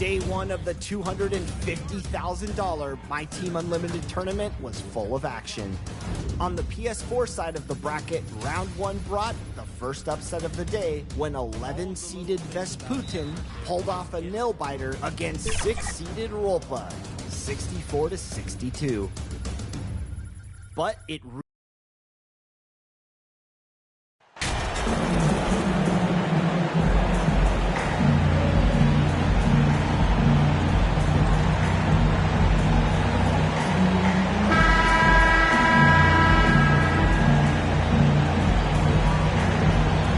Day one of the $250,000 My Team Unlimited tournament was full of action. On the PS4 side of the bracket, round one brought the first upset of the day when 11-seeded Vesputin pulled off a nail-biter against 6-seeded Rolpa, 64-62. But it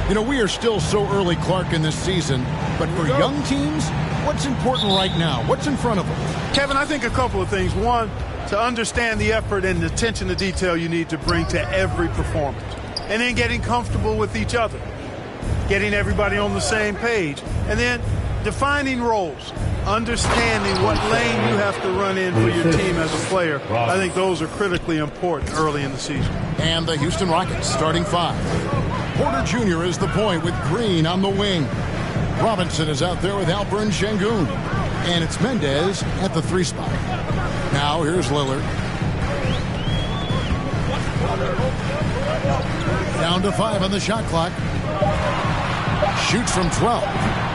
You know, we are still so early, Clark, in this season, but for young teams, what's important right now? What's in front of them? Kevin, I think a couple of things. One, to understand the effort and the attention to detail you need to bring to every performance. And then getting comfortable with each other, getting everybody on the same page, and then defining roles, understanding what lane you have to run in for your team as a player. I think those are critically important early in the season. And the Houston Rockets starting five. Porter Jr. is the point with Green on the wing. Robinson is out there with Alperen Sengun. And it's Mendez at the 3 spot. Now here's Lillard. Down to 5 on the shot clock. Shoots from 12.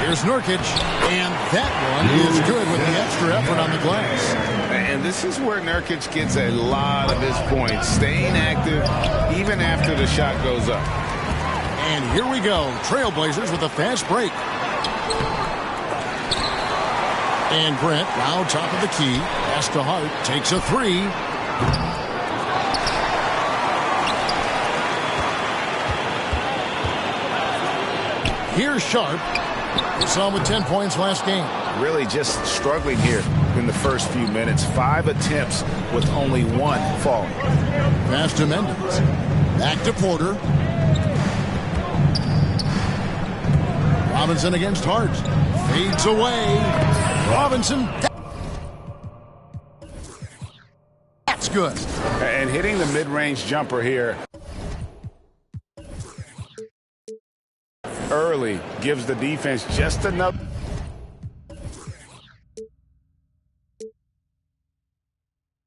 Here's Nurkic, and that one is good with the extra effort on the glass. And this is where Nurkic gets a lot of his points, staying active even after the shot goes up. And here we go, Trailblazers with a fast break. And Grant, now top of the key, pass to Hart, takes a 3. Here's Sharp. We saw him with 10 points last game. Really just struggling here in the first few minutes. 5 attempts with only 1 fall. Pass to Mendez. Back to Porter. Robinson against Hart. Fades away. Robinson. That's good. And hitting the mid-range jumper here early gives the defense just enough.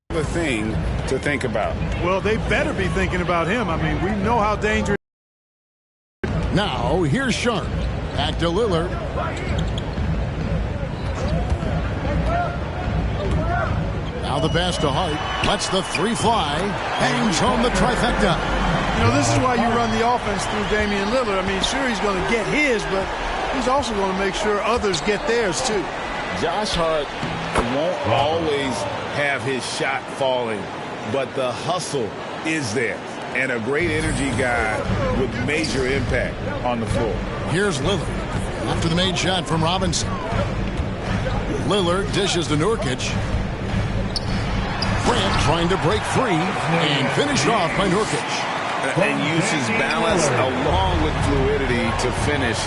The thing to think about. Well, they better be thinking about him. I mean, we know how dangerous. Now, here's Sharp. Back to Lillard. Now the pass to Hart. Lets the three fly. Hangs home the trifecta. You know, this is why you run the offense through Damian Lillard. I mean, sure, he's going to get his, but he's also going to make sure others get theirs, too. Josh Hart won't always have his shot falling, but the hustle is there. And a great energy guy with major impact on the floor. Here's Lillard. After the made shot from Robinson. Lillard dishes to Nurkic. Grant trying to break free and finished off by Nurkic. And uses balance along with fluidity to finish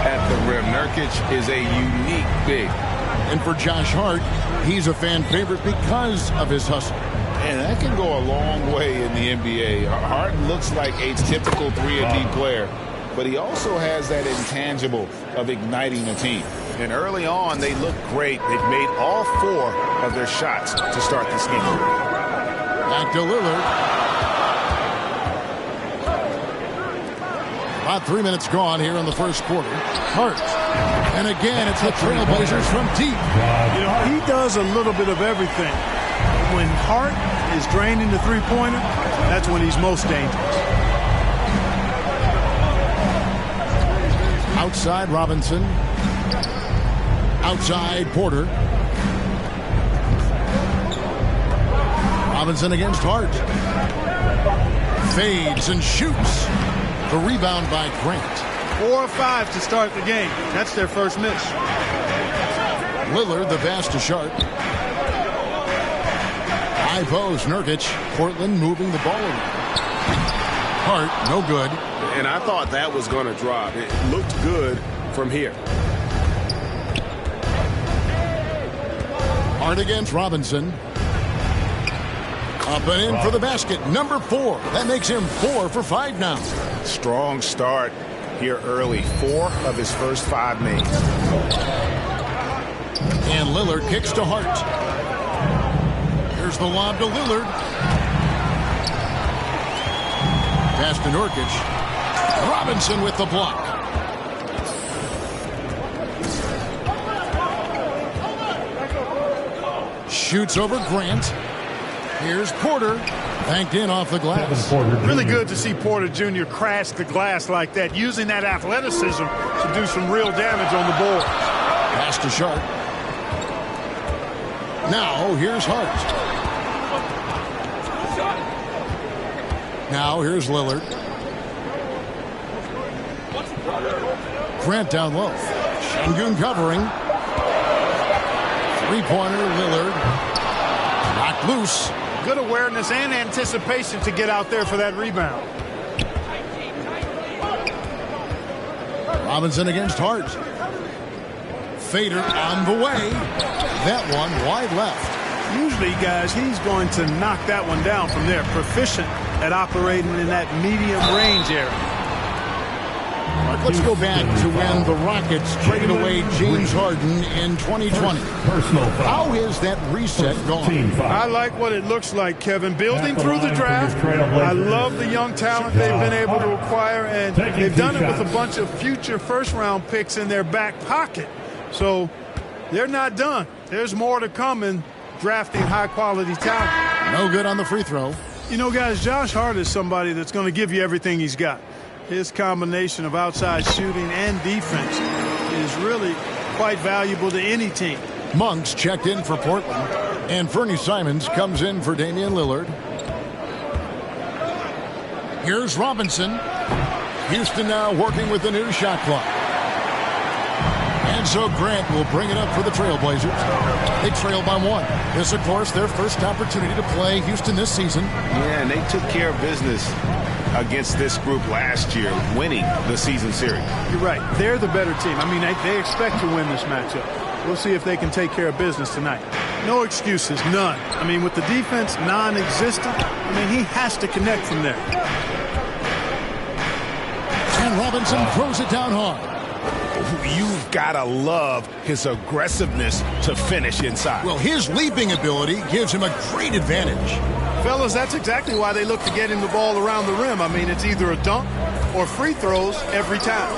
at the rim. Nurkic is a unique big. And for Josh Hart, he's a fan favorite because of his hustle. And that can go a long way in the NBA. Hart looks like a typical 3-and-D player, but he also has that intangible of igniting a team. And early on, they look great. They've made all 4 of their shots to start this game. Back to Lillard. About 3 minutes gone here in the first quarter. Hart. And again, it's the Trailblazers from deep. You know, he does a little bit of everything. When Hart is draining the three-pointer, that's when he's most dangerous. Outside Robinson. Outside Porter. Robinson against Hart. Fades and shoots. The rebound by Grant. 4 or 5 to start the game. That's their first miss. Lillard, the pass to Sharp. High post, Nurkic. Portland moving the ball around. Hart, no good. And I thought that was going to drop. It looked good from here. Hart against Robinson. Up and in for the basket. Number 4. That makes him 4 for 5 now. Strong start here early. 4 of his first 5 made. And Lillard kicks to Hart. Here's the lob to Lillard. Pass to Nurkic. Robinson with the block. Shoots over Grant. Here's Porter. Banked in off the glass. Really good to see Porter Jr. crash the glass like that, using that athleticism to do some real damage on the board. Pass to Sharp. Now here's Hart. Now here's Lillard. Grant down low. Şengün covering. Three-pointer, Lillard. Knocked loose. Good awareness and anticipation to get out there for that rebound. Robinson against Hart. Fader on the way. That one wide left. Usually, guys, he's going to knock that one down from there. Proficient at operating in that medium range area. Let's go back to when the Rockets traded away James Harden in 2020. How has that reset gone? I like what it looks like, Kevin. Building through the draft. I love the young talent they've been able to acquire, and they've done it with a bunch of future first-round picks in their back pocket. So they're not done. There's more to come in drafting high-quality talent. No good on the free throw. You know, guys, Josh Hart is somebody that's going to give you everything he's got. His combination of outside shooting and defense is really quite valuable to any team. Monks checked in for Portland, and Fernie Simons comes in for Damian Lillard. Here's Robinson. Houston now working with the new shot clock. And so Grant will bring it up for the Trailblazers. They trail by 1. This, of course, their first opportunity to play Houston this season. Yeah, and they took care of business against this group last year, winning the season series. You're right. They're the better team. I mean, they expect to win this matchup. We'll see if they can take care of business tonight. No excuses, none. I mean, with the defense non-existent, I mean, he has to connect from there. And Robinson throws it down hard. You've got to love his aggressiveness to finish inside. Well, his leaping ability gives him a great advantage. Fellas, that's exactly why they look to get him the ball around the rim. I mean, it's either a dunk or free throws every time.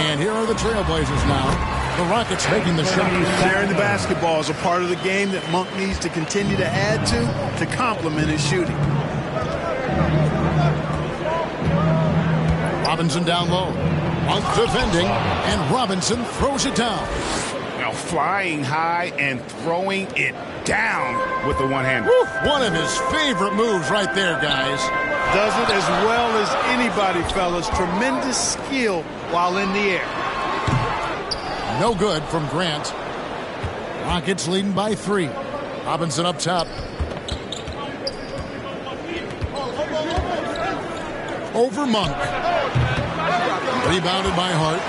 And here are the Trailblazers now. The Rockets making the shot. Sharing the basketball is a part of the game that Monk needs to continue to add to complement his shooting. Robinson down low. Monk defending, and Robinson throws it down. Now flying high and throwing it down with the one-hander. One of his favorite moves right there, guys. Does it as well as anybody, fellas. Tremendous skill while in the air. No good from Grant. Rockets leading by 3. Robinson up top. Over Monk. Rebounded by Hart.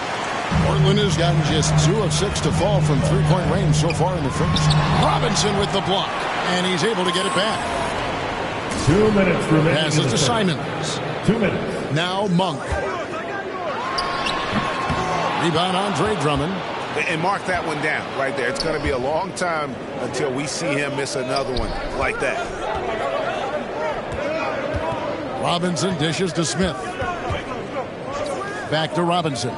Portland has gotten just 2 of 6 to fall from three-point range so far in the first. Robinson with the block, and he's able to get it back. 2 minutes remaining. Passes to Simons. 2 minutes. Now Monk. Rebound Andre Drummond. And mark that one down right there. It's going to be a long time until we see him miss another one like that. Robinson dishes to Smith. Back to Robinson.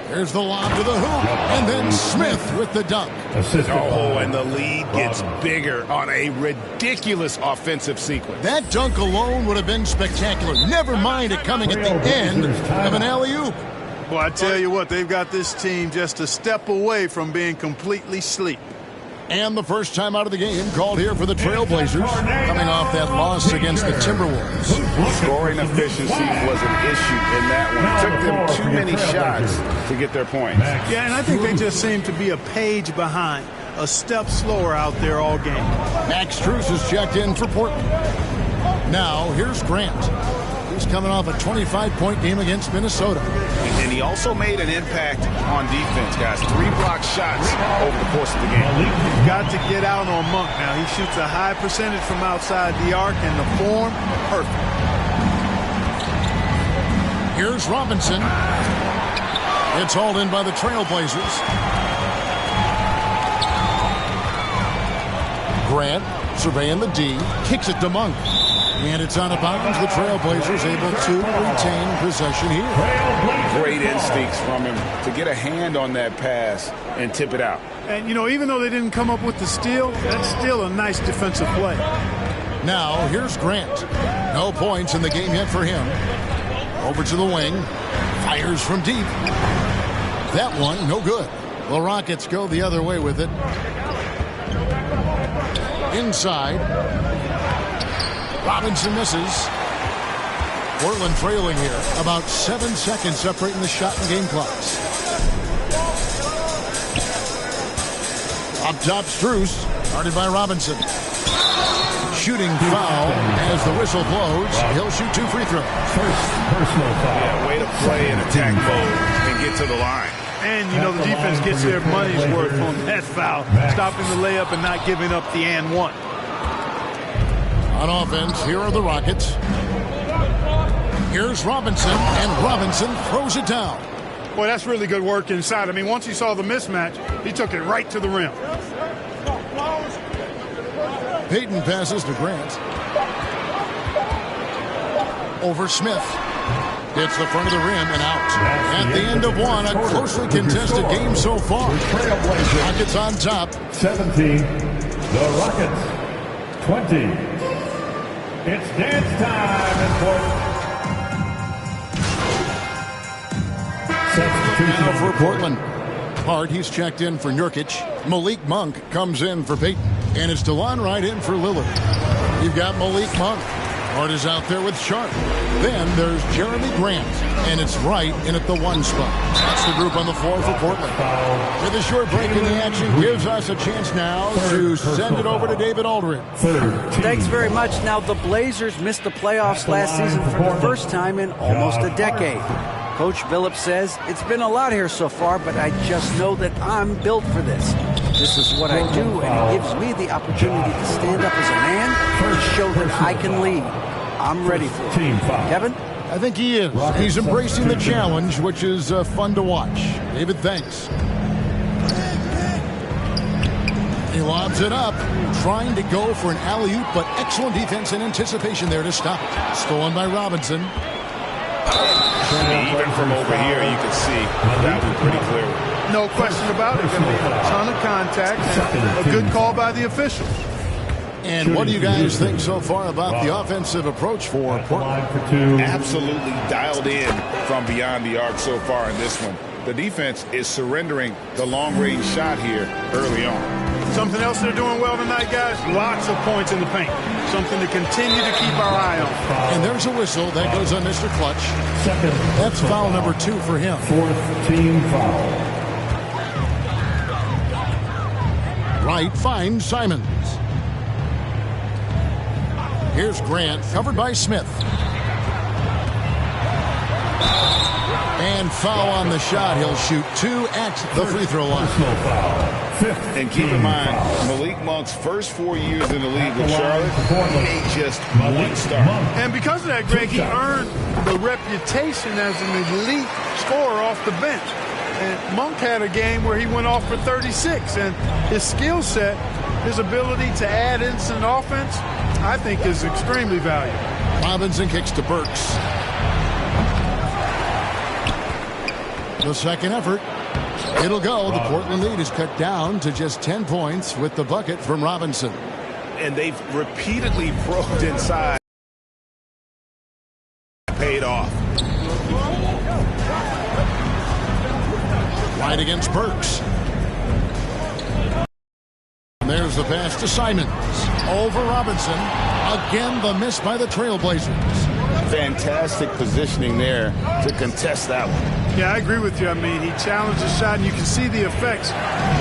There's the lob to the hoop, and then Smith with the dunk. Oh, and the lead gets bigger on a ridiculous offensive sequence. That dunk alone would have been spectacular. Never mind it coming at the end of an alley-oop. Well, I tell you what, they've got this team just a step away from being completely asleep. And the first time out of the game called here for the Trailblazers, coming off that loss against the Timberwolves. Scoring efficiency was an issue in that one. It took them too many shots to get their points. Yeah, and I think they just seem to be a page behind, a step slower out there all game. Max Strus is checked in for Portland. Now, here's Grant. He's coming off a 25-point game against Minnesota. And he also made an impact on defense, guys. 3 blocked shots over the course of the game. You've got to get out on Monk now. He shoots a high percentage from outside the arc, and the form, perfect. Here's Robinson. It's hauled in by the Trailblazers. Grant surveying the D, kicks it to Monk. And it's out of bounds. The Trailblazers able to retain possession here. Great instincts from him to get a hand on that pass and tip it out. And, you know, even though they didn't come up with the steal, that's still a nice defensive play. Now, here's Grant. No points in the game yet for him. Over to the wing. Fires from deep. That one, no good. The Rockets go the other way with it. Inside. Robinson misses. Portland trailing here. About 7 seconds separating the shot and game clocks. Up top, Strus. Guarded by Robinson. Shooting foul as the whistle blows. He'll shoot 2 free throws. First personal foul. Yeah, way to play in attack mode and get to the line. And, you know, the defense gets their money's worth on that foul. Stopping the layup and not giving up the and one. On offense, here are the Rockets. Here's Robinson, and Robinson throws it down. Boy, that's really good work inside. I mean, once he saw the mismatch, he took it right to the rim. Payton passes to Grant. Over Smith. Hits the front of the rim and out. At the end of one, a closely contested game so far. Rockets on top. 17. The Rockets. 20. It's dance time in Portland. Now for Portland. Hart, he's checked in for Nurkic. Malik Monk comes in for Payton. And it's DeLon Wright in for Lillard. You've got Malik Monk. Hart is out there with Sharp. Then there's Jeremy Grant. And it's Wright in at the 1 spot. That's the group on the floor for Portland. With a short break in the action gives us a chance now to send it over to David Aldridge. Thanks very much. Now, the Blazers missed the playoffs last season for the first time in almost a decade. Coach Billups says, it's been a lot here so far, but I just know that I'm built for this. This is what I do, and it gives me the opportunity to stand up as a man and show that I can lead. I'm ready for it. Kevin? I think he is. He's embracing the challenge, which is fun to watch. David, thanks. He lobs it up, trying to go for an alley-oop, but excellent defense and anticipation there to stop it. Stolen by Robinson. Even from over here, you can see that was pretty clear. No question about it. I mean, a ton of contact and a good call by the official. And what do you guys think so far about the offensive approach for Portland? Absolutely dialed in from beyond the arc so far in this one. The defense is surrendering the long-range shot here early on. Something else they're doing well tonight, guys, lots of points in the paint. Something to continue to keep our eye on. And there's a whistle that goes on Mr. Clutch. That's foul number 2 for him. 4th team foul. Wright finds Simons. Here's Grant, covered by Smith. And foul on the shot. He'll shoot 2 at the free throw line. And keep in mind, Malik Monk's first 4 years in the league with Charlotte, he made just 1 start. And because of that, Greg, he earned the reputation as an elite scorer off the bench. And Monk had a game where he went off for 36. And his skill set, his ability to add instant offense, I think is extremely valuable. Robinson kicks to Burks. The second effort. It'll go. The Portland lead is cut down to just 10 points with the bucket from Robinson. And they've repeatedly probed inside. Paid off. Right against Burks. And there's the pass to Simons. Over Robinson. Again, the miss by the Trailblazers. Fantastic positioning there to contest that one. Yeah, I agree with you. I mean, he challenged the shot, and you can see the effects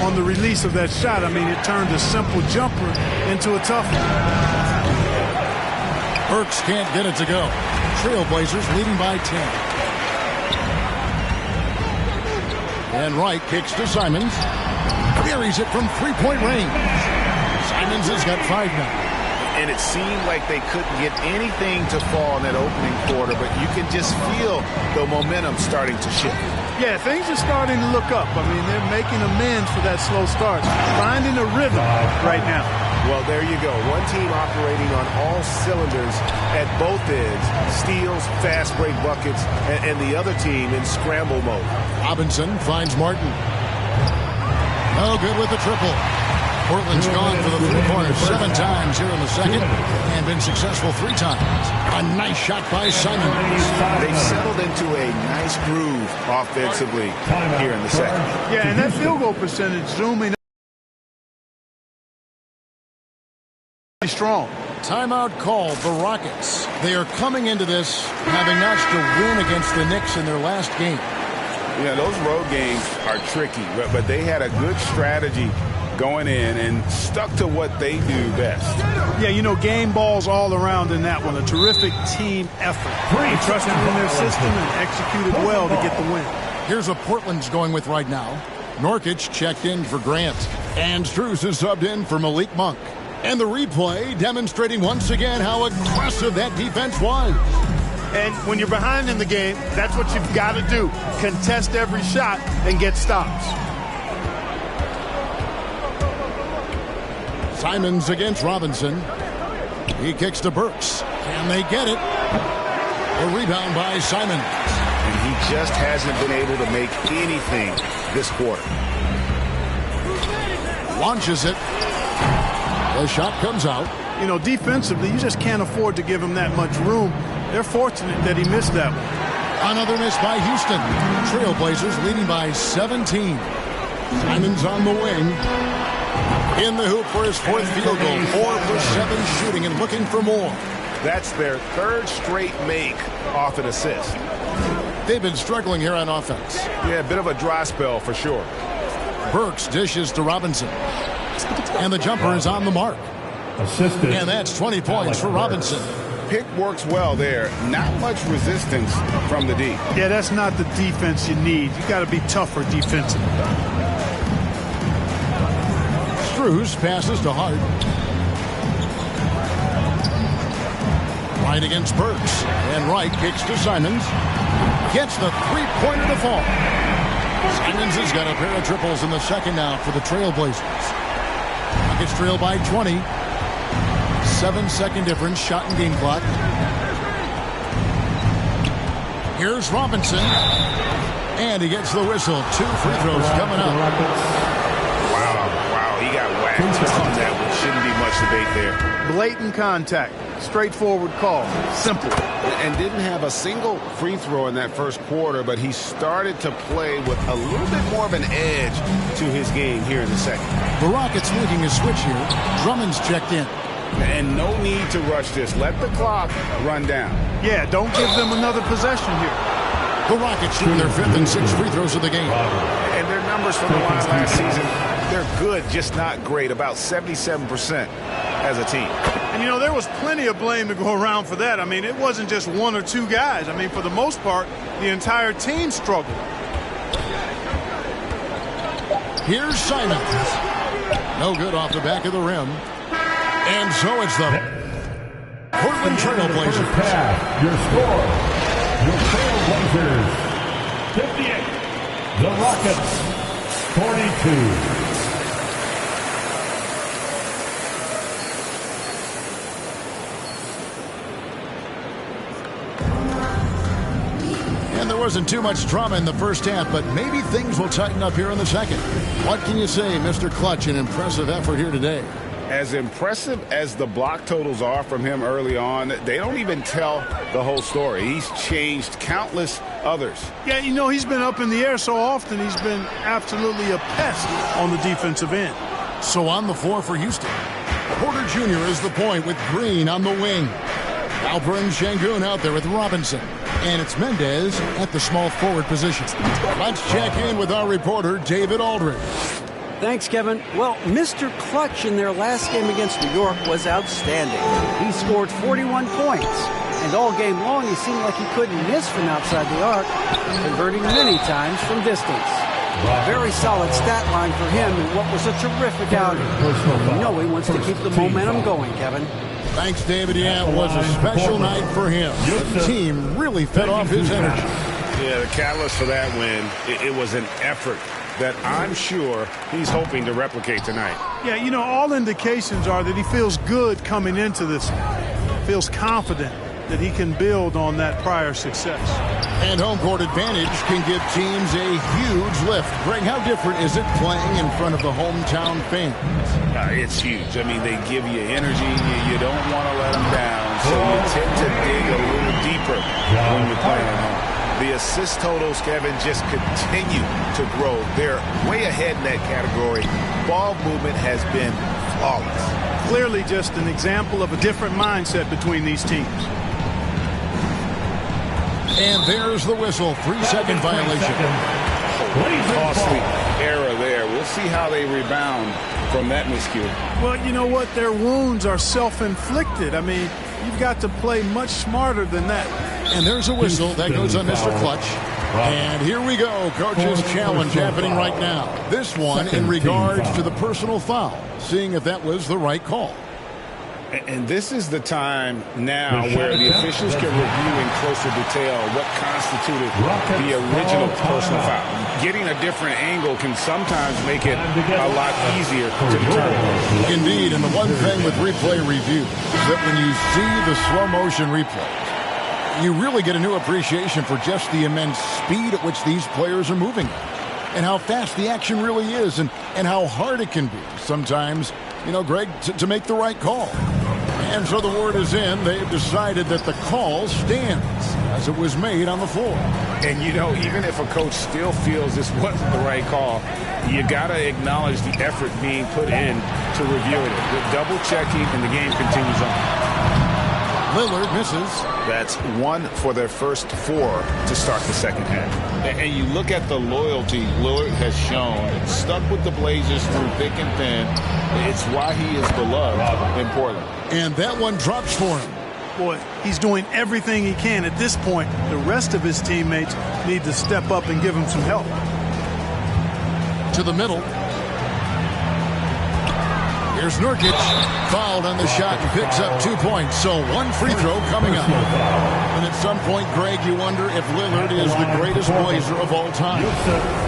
on the release of that shot. I mean, it turned a simple jumper into a tough one. Burks can't get it to go. Trailblazers leading by 10. And Wright kicks to Simons. Buries it from three-point range. Simons has got 5 now. And it seemed like they couldn't get anything to fall in that opening quarter, but you can just feel the momentum starting to shift. Yeah, things are starting to look up. I mean, they're making amends for that slow start. Finding a rhythm right now. Well, there you go. One team operating on all cylinders at both ends. Steals, fast break buckets, and the other team in scramble mode. Robinson finds Martin. No good with the triple. Portland's gone for the three-pointers 7 times here in the second and been successful 3 times. A nice shot by Simons. They've settled into a nice groove offensively here in the second. Yeah, and that field goal percentage zooming strong. Timeout called the Rockets. They are coming into this having notched a win against the Knicks in their last game. Yeah, those road games are tricky, but they had a good strategy going in and stuck to what they do best. Yeah, you know, game balls all around in that one. A terrific team effort. They trusted in their system and executed well to get the win. Here's what Portland's going with right now. Norkic checked in for Grant. And Strus is subbed in for Malik Monk. And the replay demonstrating once again how aggressive that defense was. And when you're behind in the game, that's what you've got to do. Contest every shot and get stops. Simons against Robinson. He kicks to Burks. Can they get it? A rebound by Simons. And he just hasn't been able to make anything this quarter. Launches it. The shot comes out. You know, defensively, you just can't afford to give him that much room. They're fortunate that he missed that one. Another miss by Houston. Trailblazers leading by 17. Simons on the wing. In the hoop for his 4th field goal. 4 for 7 shooting and looking for more. That's their 3rd straight make off an assist. They've been struggling here on offense. Yeah, a bit of a dry spell for sure. Burks dishes to Robinson. And the jumper is on the mark. Assisted. And that's 20 points for Robinson. Pick works well there. Not much resistance from the D. Yeah, that's not the defense you need. You got to be tougher defensively. Strus passes to Hart. Wright against Burks. And Wright kicks to Simons. Gets the three-pointer to fall. Simons has got a pair of triples in the second now for the Trailblazers. Rockets trail by 20. 7-second difference, shot and game clock. Here's Robinson. And he gets the whistle. 2 free throws coming up. Wow, he got whacked on that one. Shouldn't be much debate there. Blatant contact. Straightforward call. Simple. And didn't have a single free throw in that first quarter, but he started to play with a little bit more of an edge to his game here in the second. The Rockets making a switch here. Drummond's checked in. And no need to rush this. Let the clock run down. Yeah, don't give them another possession here. The Rockets shooting their 5th and 6th free throws of the game. And their numbers from the line last season, they're good, just not great. About 77% as a team. And, you know, there was plenty of blame to go around for that. I mean, it wasn't just 1 or 2 guys. I mean, for the most part, the entire team struggled. Here's Simons. No good off the back of the rim. And so it's the Portland Trail Blazers. Your score, your Trail Blazers, 58. The Rockets, 42. And there wasn't too much drama in the first half, but maybe things will tighten up here in the second. What can you say, Mr. Clutch? An impressive effort here today. As impressive as the block totals are from him early on, they don't even tell the whole story. He's changed countless others. Yeah, you know, he's been up in the air so often, he's been absolutely a pest on the defensive end. So on the floor for Houston, Porter Jr. is the point with Green on the wing. Alperen Sengun out there with Robinson. And it's Mendez at the small forward position. Let's check in with our reporter, David Aldridge. Thanks, Kevin. Well, Mr. Clutch in their last game against New York was outstanding. He scored 41 points. And all game long, he seemed like he couldn't miss from outside the arc, converting many times from distance. Very solid stat line for him in what was a terrific outing. You know he wants to keep the momentum going, Kevin. Thanks, David. Yeah, it was a special night for him. The team really fed off his energy. Yeah, the catalyst for that win, it was an effort that I'm sure he's hoping to replicate tonight. Yeah, you know, all indications are that he feels good coming into this one. Feels confident that he can build on that prior success. And home court advantage can give teams a huge lift. Greg, how different is it playing in front of the hometown fans? It's huge. I mean, they give you energy. You don't want to let them down, so you tend to dig a little deeper when you're playing at home. The assist totals, Kevin, just continue to grow. They're way ahead in that category. Ball movement has been flawless. Clearly just an example of a different mindset between these teams. And there's the whistle. 3-second violation. Costly error there. We'll see how they rebound from that miscue. Well, you know what? Their wounds are self-inflicted. I mean, you've got to play much smarter than that. And there's a whistle. That goes on Mr. Clutch. And here we go. Coach's challenge happening right now. This one in regards to the personal foul. Seeing if that was the right call. And this is the time now where the officials can review in closer detail what constituted the original personal foul. Getting a different angle can sometimes make it a lot easier to determine. Indeed, and the one thing with replay review is that when you see the slow motion replay, you really get a new appreciation for just the immense speed at which these players are moving and how fast the action really is and how hard it can be sometimes, you know, Greg, to make the right call. And so the word is in. They've decided that the call stands as it was made on the floor. And, you know, even if a coach still feels this wasn't the right call, you got to acknowledge the effort being put in to reviewing it. With double checking, and the game continues on. Lillard misses. That's 1 for their first 4 to start the second half. And you look at the loyalty Lillard has shown, stuck with the Blazers through thick and thin. It's why he is beloved in Portland. And that one drops for him. Boy, he's doing everything he can. At this point, the rest of his teammates need to step up and give him some help. To the middle. Here's Nurkic, fouled on the shot and picks up 2 points. So 1 free throw coming up. And at some point, Greg, you wonder if Lillard is the greatest Blazer of all time.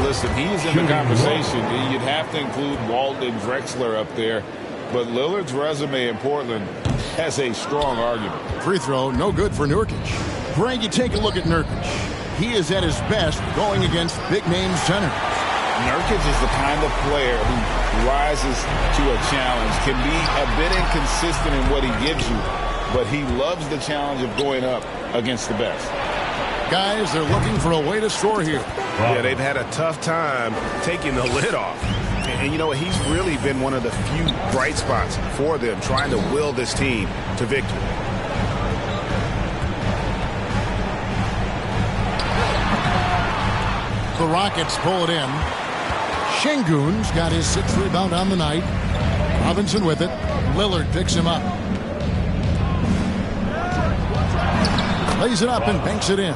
Listen, he is in the conversation. You'd have to include Walt and Drexler up there. But Lillard's resume in Portland has a strong argument. Free throw, no good for Nurkic. Greg, you take a look at Nurkic. he is at his best going against big-name centers. Nurkic is the kind of player who rises to a challenge, can be a bit inconsistent in what he gives you, but he loves the challenge of going up against the best. Guys, they're looking for a way to score here. Yeah, they've had a tough time taking the lid off. And you know, he's really been one of the few bright spots for them, trying to will this team to victory. The Rockets pull it in. Şengün's got his 6th rebound on the night. Robinson with it. Lillard picks him up. Lays it up and banks it in.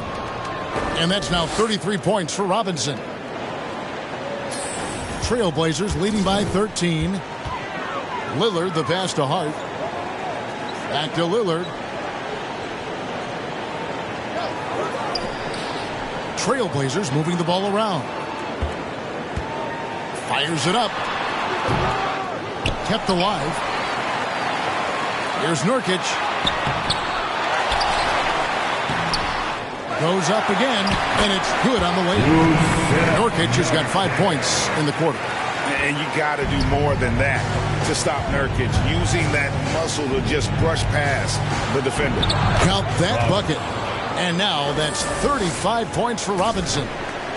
And that's now 33 points for Robinson. Trailblazers leading by 13. Lillard, the pass to Hart. Back to Lillard. Trailblazers moving the ball around. Fires it up. Kept alive. Here's Nurkic. Goes up again, and it's good on the way. Nurkic has got 5 points in the quarter. And you got to do more than that to stop Nurkic, using that muscle to just brush past the defender. Count that bucket. And now that's 35 points for Robinson.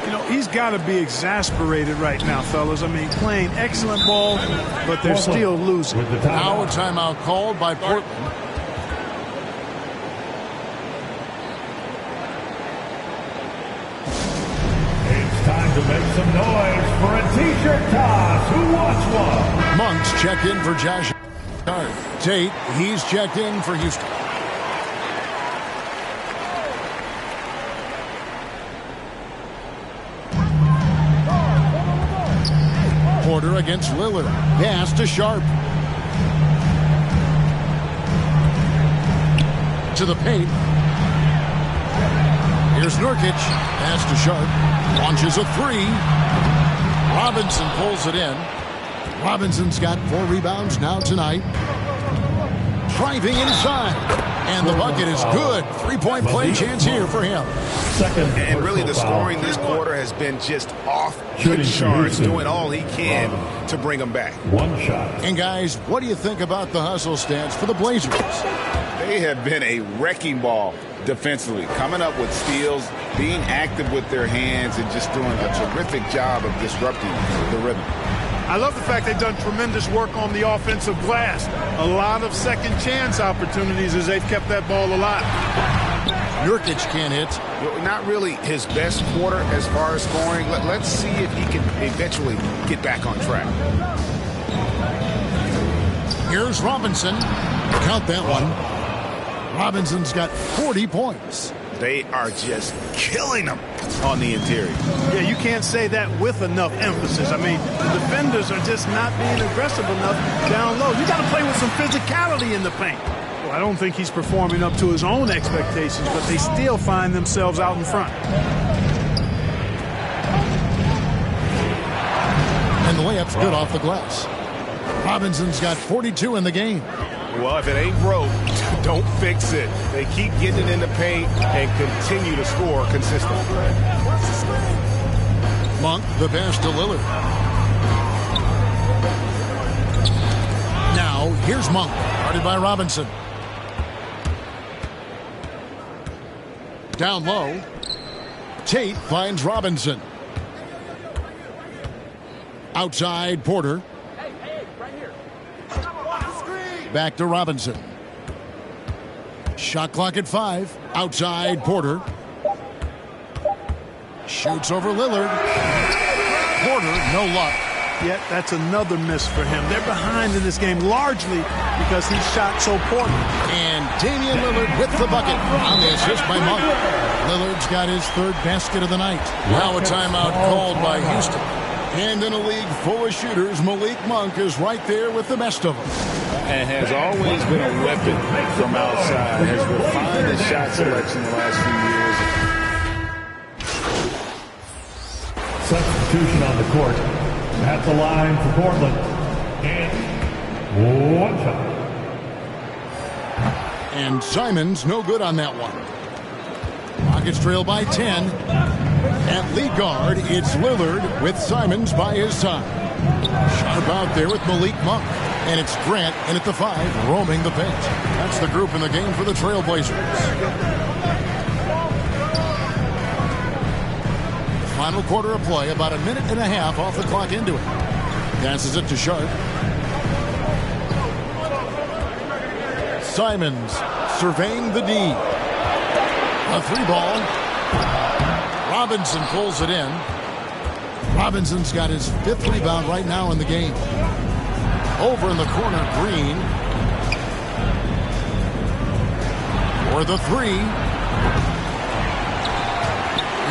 You know, he's got to be exasperated right now, fellas. I mean, playing excellent ball, but they're still losing. Now a timeout called by Portland. It's time to make some noise for a t-shirt toss. Who wants one? Monks check in for Josh Hart. Tate, he's checked in for Houston. Porter against Lillard. Pass to Sharp. To the paint. Here's Nurkic. Pass to Sharp. Launches a 3. Robinson pulls it in. Robinson's got 4 rebounds now tonight. Driving inside. And the bucket is good. 3-point play chance here for him. And really the scoring this quarter has been just off the charts, doing all he can to bring them back. One shot. And guys, what do you think about the hustle stats for the Blazers? They have been a wrecking ball defensively, coming up with steals, being active with their hands, and just doing a terrific job of disrupting the rhythm. I love the fact they've done tremendous work on the offensive glass. A lot of second chance opportunities as they've kept that ball alive. Nurkic can't hit. Well, not really his best quarter as far as scoring. Let's see if he can eventually get back on track. Here's Robinson. Count that one. Robinson's got 40 points. They are just killing them on the interior. Yeah, you can't say that with enough emphasis. I mean, the defenders are just not being aggressive enough down low. You got to play with some physicality in the paint. Well, I don't think he's performing up to his own expectations, but they still find themselves out in front. And the layup's good off the glass. Robinson's got 42 in the game. Well, if it ain't broke, don't fix it. They keep getting it in the paint and continue to score consistently. Monk, the pass to Lillard. Now, here's Monk, guarded by Robinson. Down low. Tate finds Robinson. Outside, Porter. Back to Robinson. Shot clock at 5. Outside, Porter. Shoots over Lillard. Porter, no luck. Yet that's another miss for him. They're behind in this game largely because he shot so poorly. And Damian Lillard with the bucket on the assist by Monk. Lillard's got his 3rd basket of the night. Now a timeout called by Houston. And in a league full of shooters, Malik Monk is right there with the best of them. And has always been a weapon from outside. Has refined his shot selection the last few years. Substitution on the court. At the line for Portland. And one shot. And Simon's no good on that one. Rockets trail by 10. At lead guard, it's Lillard with Simons by his side. Sharp out there with Malik Monk. And it's Grant in at the 5, roaming the paint. That's the group in the game for the Trailblazers. Final quarter of play, about a minute and a half off the clock into it. Passes it to Sharp. Simons surveying the D. A 3-ball. Robinson pulls it in. Robinson's got his 5th rebound right now in the game. Over in the corner, Green. For the 3.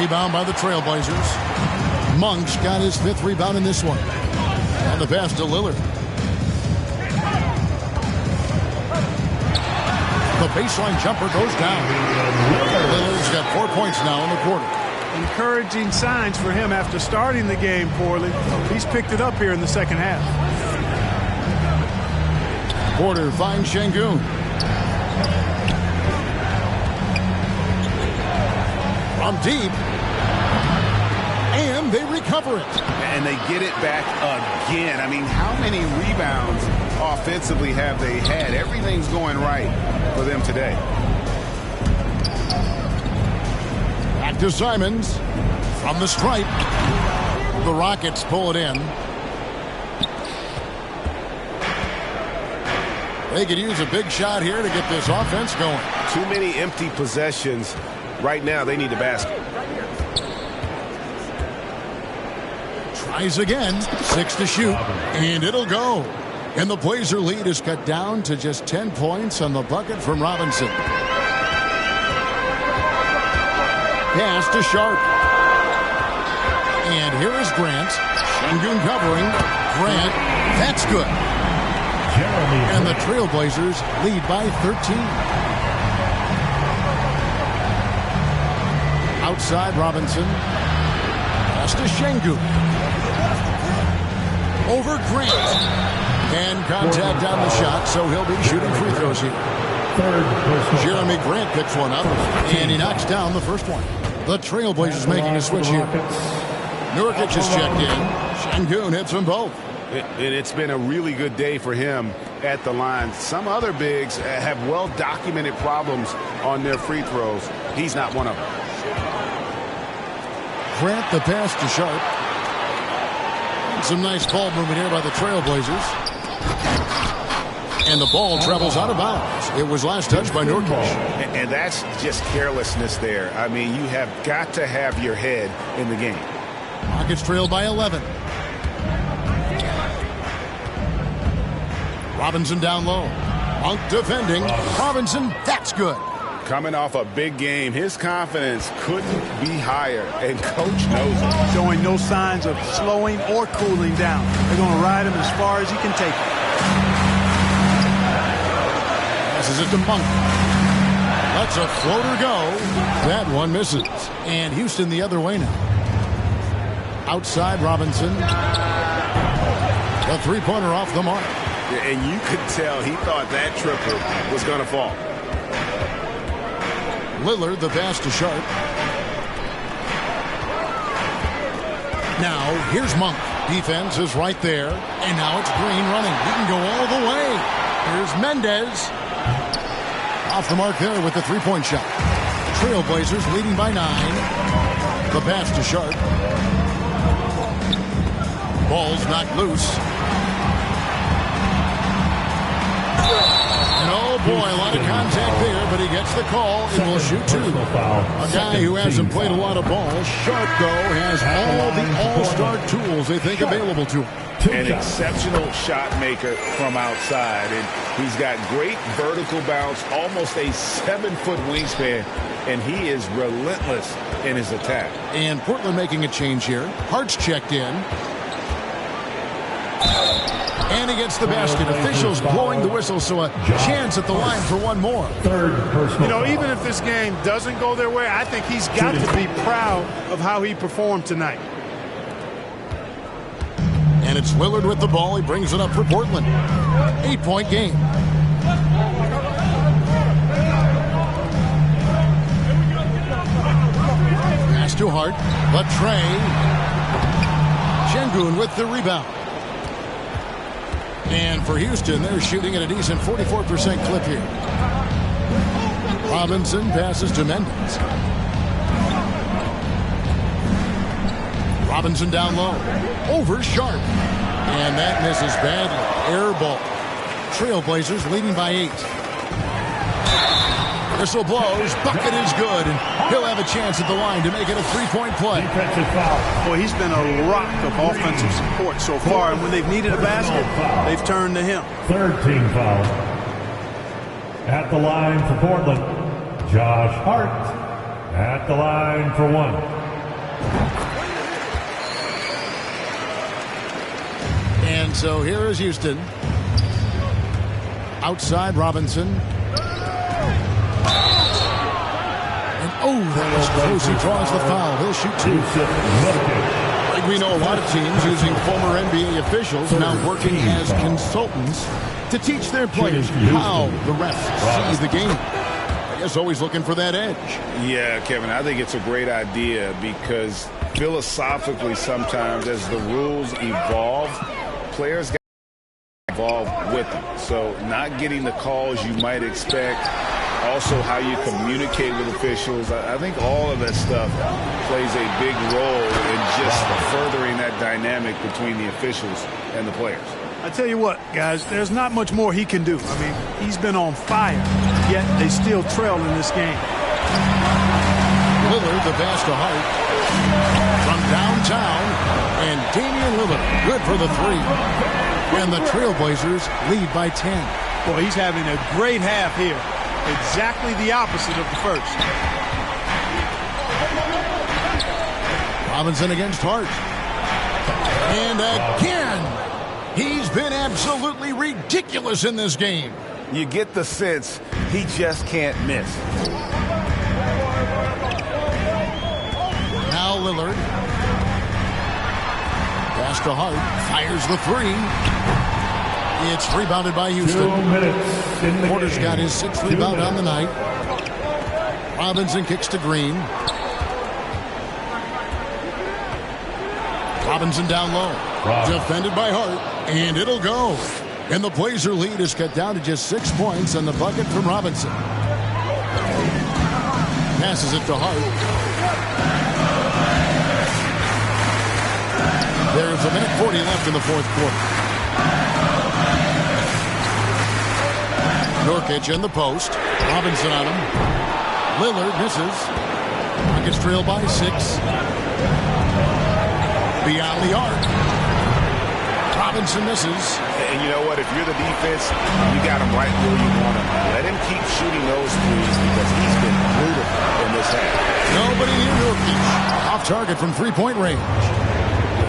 Rebound by the Trailblazers. Monk's got his 5th rebound in this one. And the pass to Lillard. The baseline jumper goes down. Lillard's got 4 points now in the quarter. Encouraging signs for him after starting the game poorly. He's picked it up here in the second half. Porter finds Şengün. From deep. And they recover it. And they get it back again. I mean, how many rebounds offensively have they had? Everything's going right for them today. Back to Simons. From the stripe. The Rockets pull it in. They could use a big shot here to get this offense going. Too many empty possessions. Right now, they need the basket. Tries again. 6 to shoot. And it'll go. And the Blazer lead is cut down to just 10 points on the bucket from Robinson. Pass to Sharp. And here is Grant. Şengün covering. Grant. That's good. And the Trailblazers lead by 13. Outside Robinson. Pass to Şengün. Over Grant. And contact on the shot, so he'll be shooting free throws here. Jeremy Grant picks one up, and he knocks down the first one. The Trailblazers making a switch here. Nurkic has checked in. Şengün hits them both. And it's been a really good day for him at the line. Some other bigs have well-documented problems on their free throws. He's not one of them. Grant the pass to Sharp. Some nice ball movement here by the Trailblazers. And the ball travels out of bounds. It was last touched by Nurkic. And that's just carelessness there. I mean, you have got to have your head in the game. Rockets trail by 11. Robinson down low. Monk defending. Robinson, that's good. Coming off a big game, his confidence couldn't be higher, and Coach knows it. Showing no signs of slowing or cooling down. They're going to ride him as far as he can take it. Passes it to Monk. Lets a floater go. That one misses. And Houston the other way now. Outside Robinson. The three-pointer off the mark. And you could tell he thought that triple was going to fall. Lillard, the pass to Sharp. Now, here's Monk. Defense is right there. And now it's Green running. He can go all the way. Here's Mendez. Off the mark there with the three-point shot. Trailblazers leading by 9. The pass to Sharp. Ball's knocked loose. And oh boy, a lot of contact there, but he gets the call and will shoot 2. A guy who hasn't played a lot of ball. Sharp, though, has all the all-star tools they think available to him. An exceptional shot maker from outside, and he's got great vertical bounce, almost a 7-foot wingspan, and he is relentless in his attack. And Portland making a change here. Hart's checked in. And he gets the basket. Officials blowing the whistle, so a chance at the line for one more. You know, even if this game doesn't go their way, I think he's got to be proud of how he performed tonight. And it's Lillard with the ball. He brings it up for Portland. 8-point game. to Hart. But Trey. Şengün with the rebound. And for Houston, they're shooting at a decent 44% clip here. Robinson passes to Mendez. Robinson down low. Over Sharp. And that misses badly. Air ball. Trailblazers leading by 8. Whistle blows. Bucket is good. And he'll have a chance at the line to make it a 3-point play. Defensive foul. Boy, he's been a rock of offensive support so far. And when they've needed a basket, they've turned to him. Third team foul. At the line for Portland, Josh Hart. At the line for 1. And so here is Houston. Outside Robinson. And that was close. He draws the foul. He'll shoot 2. Like we know, a lot of teams using former NBA officials now working as consultants to teach their players how the refs see the game. I guess always looking for that edge. Yeah, Kevin, I think it's a great idea because philosophically sometimes as the rules evolve, players get involved with them. So not getting the calls you might expect, also how you communicate with officials. I think all of that stuff plays a big role in just furthering that dynamic between the officials and the players. I tell you what, guys, there's not much more he can do. I mean, he's been on fire, yet they still trail in this game. Lillard, the pass to Hart. From downtown, and Damian Lillard, good for the 3. And the Trailblazers lead by 10. Boy, he's having a great half here. Exactly the opposite of the first. Robinson against Hart. And again, he's been absolutely ridiculous in this game. You get the sense he just can't miss. Now Lillard. Pass to Hart. Fires the 3. It's rebounded by Houston. 2 minutes in the Porter's game. got his 6th rebound on the night. Robinson kicks to Green. Robinson down low. Defended by Hart. And it'll go. And the Blazer lead is cut down to just 6 points on the bucket from Robinson. Passes it to Hart. There's 1:40 left in the 4th quarter. Nurkic in the post. Robinson on him. Lillard misses. Rockets trail by 6. Beyond the arc. Robinson misses. And you know what? If you're the defense, you got him right where you want him. Let him keep shooting those threes because he's been brutal in this half. Nobody near Nurkic. Off target from 3-point range.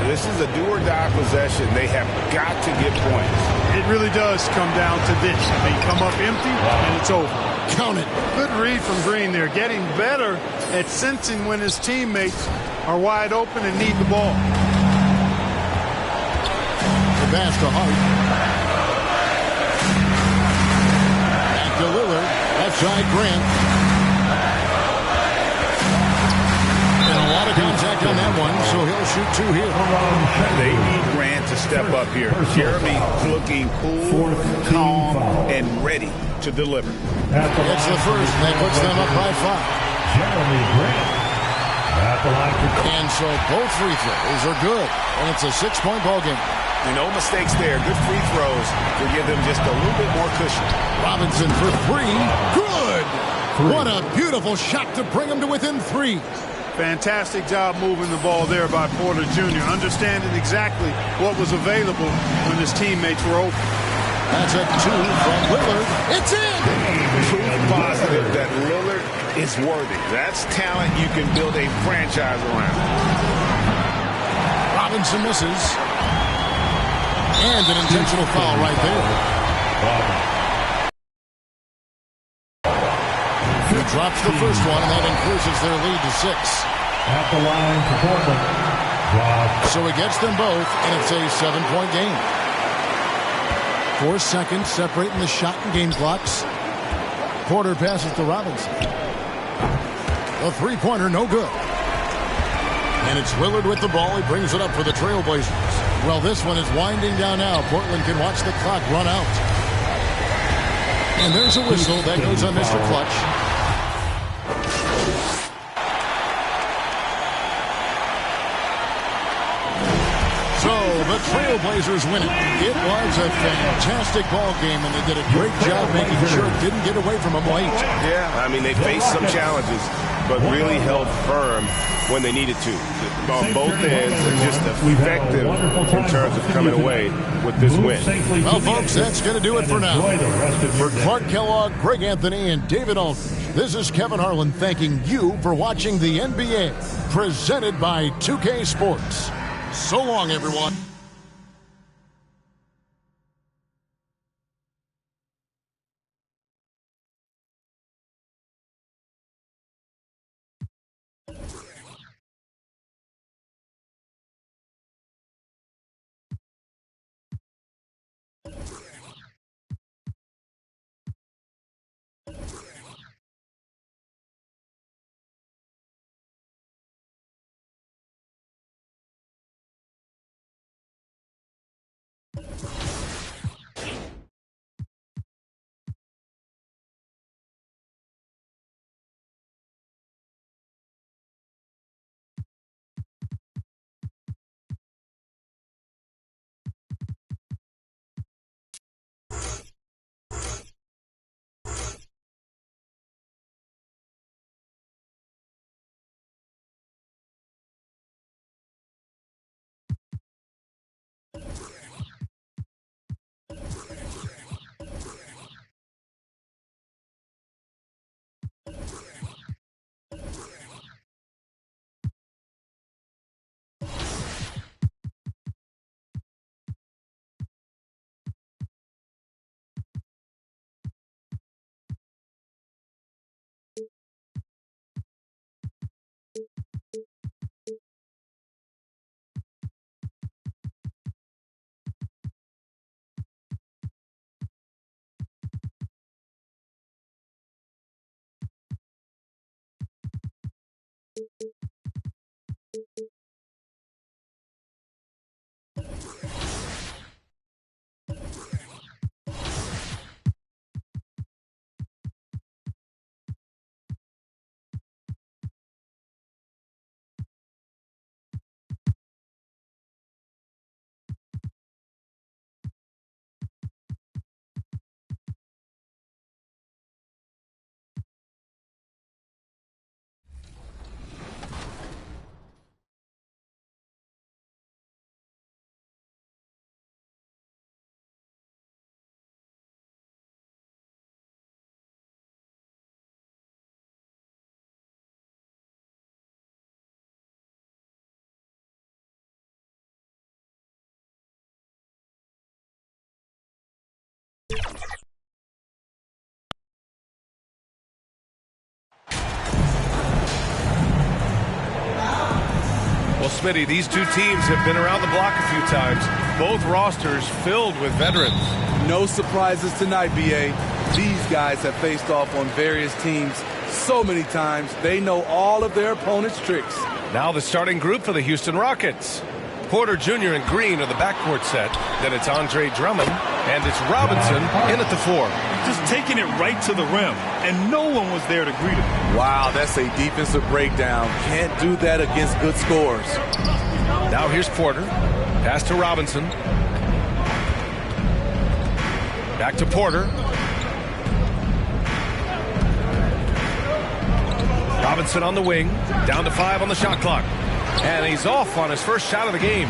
This is a do-or-die possession. They have got to get points. It really does come down to this. I mean, come up empty, and it's over. Count it. Good read from Green there. Getting better at sensing when his teammates are wide open and need the ball. The pass to Hart. Back to Lillard. Left side Grant. And a lot of contact on that one, so he'll shoot 2 here. They need Grant to step up here. Jeremy looking cool, calm, and ready to deliver. It's the first, and that puts them up by 5. Jeremy Grant. At the line for And so both free throws are good, and it's a 6-point ball game. No mistakes there. Good free throws to give them just a little bit more cushion. Robinson for 3. Good! What a beautiful shot to bring them to within 3. Fantastic job moving the ball there by Porter Jr., understanding exactly what was available when his teammates were open. That's a 2 from Lillard. It's in! Proof positive that Lillard is worthy. That's talent you can build a franchise around. Robinson misses. And an intentional foul right there. He drops the first one, and that increases their lead to 6. At the line for Portland. So he gets them both, and it's a 7-point game. 4 seconds separating the shot and game clocks. Porter passes to Robinson. A 3-pointer, no good. And it's Lillard with the ball. He brings it up for the Trailblazers. Well, this one is winding down now. Portland can watch the clock run out. And there's a whistle. That goes on Mr. Clutch. So the Trailblazers win it. It was a fantastic ball game, and they did a great job making sure it didn't get away from them late. Yeah, I mean, they faced some challenges, but really held firm when they needed to. On both ends, they're just effective in terms of coming away with this win. Well, folks, that's going to do it for now. For Clark Kellogg, Greg Anthony, and David Aldridge, this is Kevin Harlan thanking you for watching the NBA, presented by 2K Sports. So long, everyone. Well, Smitty, these two teams have been around the block a few times. Both rosters filled with veterans. No surprises tonight, B.A. These guys have faced off on various teams so many times, they know all of their opponent's tricks. Now the starting group for the Houston Rockets. Porter Jr. and Green are the backcourt set. Then it's Andre Drummond, and it's Robinson in at the 4. Just taking it right to the rim, and no one was there to greet him. Wow, that's a defensive breakdown. Can't do that against good scores. Now here's Porter. Pass to Robinson. Back to Porter. Robinson on the wing. Down to 5 on the shot clock. And he's off on his first shot of the game.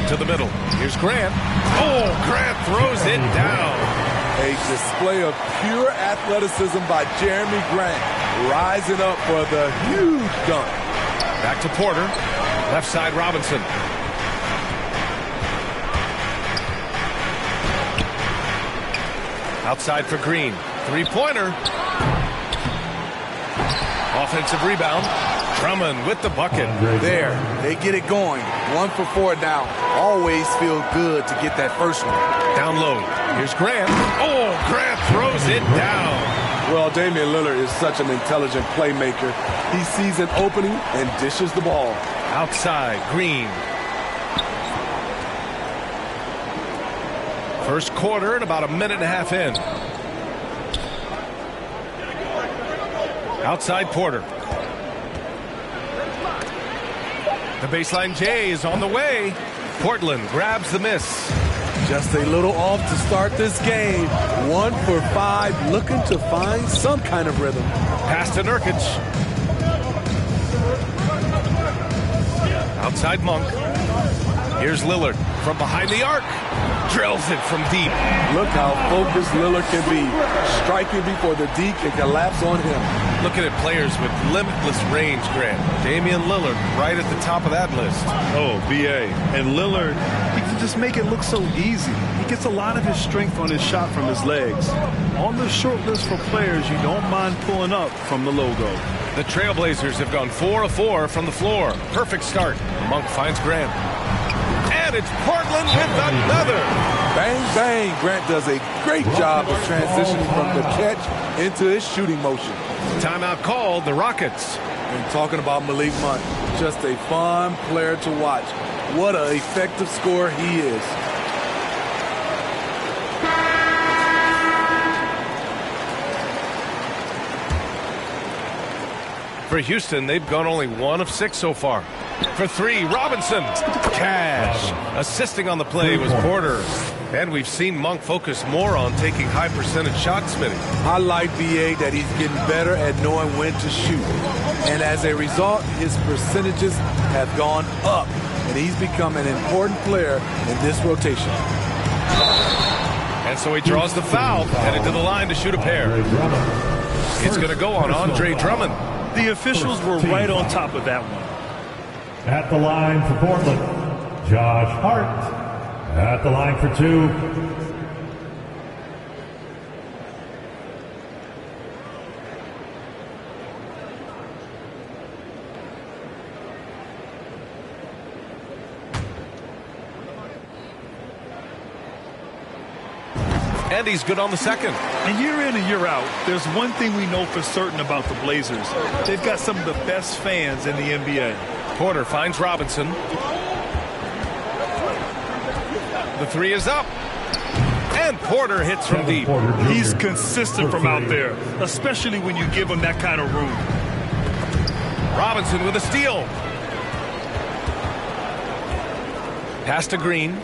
To the middle. Here's Grant. Oh, Grant throws it down. A display of pure athleticism by Jeremy Grant. Rising up for the huge dunk. Back to Porter. Left side Robinson. Outside for Green. Three-pointer. Offensive rebound. Drummond with the bucket. There, they get it going. 1 for 4 now. Always feel good to get that first one. Down low. Here's Grant. Oh, Grant throws it down. Well, Damian Lillard is such an intelligent playmaker. He sees an opening and dishes the ball. Outside, Green. First quarter and about a minute and a half in. Outside Porter. The baseline J is on the way. Portland grabs the miss. Just a little off to start this game. 1 for 5, looking to find some kind of rhythm. Pass to Nurkic. Outside Monk. Here's Lillard from behind the arc. Drills it from deep. Look how focused Lillard can be. Striking before the D can collapse on him. Looking at players with limitless range, Grant. Damian Lillard right at the top of that list. Oh, B.A. And Lillard, he can just make it look so easy. He gets a lot of his strength on his shot from his legs. On the short list for players you don't mind pulling up from the logo. The Trailblazers have gone 4 of 4 from the floor. Perfect start. Monk finds Grant. And it's Portland with another. Bang, bang. Grant does a great job of transitioning from the catch into his shooting motion. Timeout called, the Rockets. And talking about Malik Monk, just a fun player to watch. What an effective scorer he is. For Houston, they've gone only 1 of 6 so far. For 3, Robinson. Cash. Assisting on the play was Porter. And we've seen Monk focus more on taking high percentage shots, Smitty. I like B.A. that he's getting better at knowing when to shoot. And as a result, his percentages have gone up. And he's become an important player in this rotation. And so he draws the foul, headed to the line to shoot a pair. It's going to go on Andre Drummond. The officials were right on top of that one. At the line for Portland, Josh Hart. At the line for 2. And he's good on the second. And year in and year out, there's one thing we know for certain about the Blazers. They've got some of the best fans in the NBA. Porter finds Robinson. The 3 is up. And Porter hits from deep. He's consistent from out there, especially when you give him that kind of room. Robinson with a steal. Pass to Green.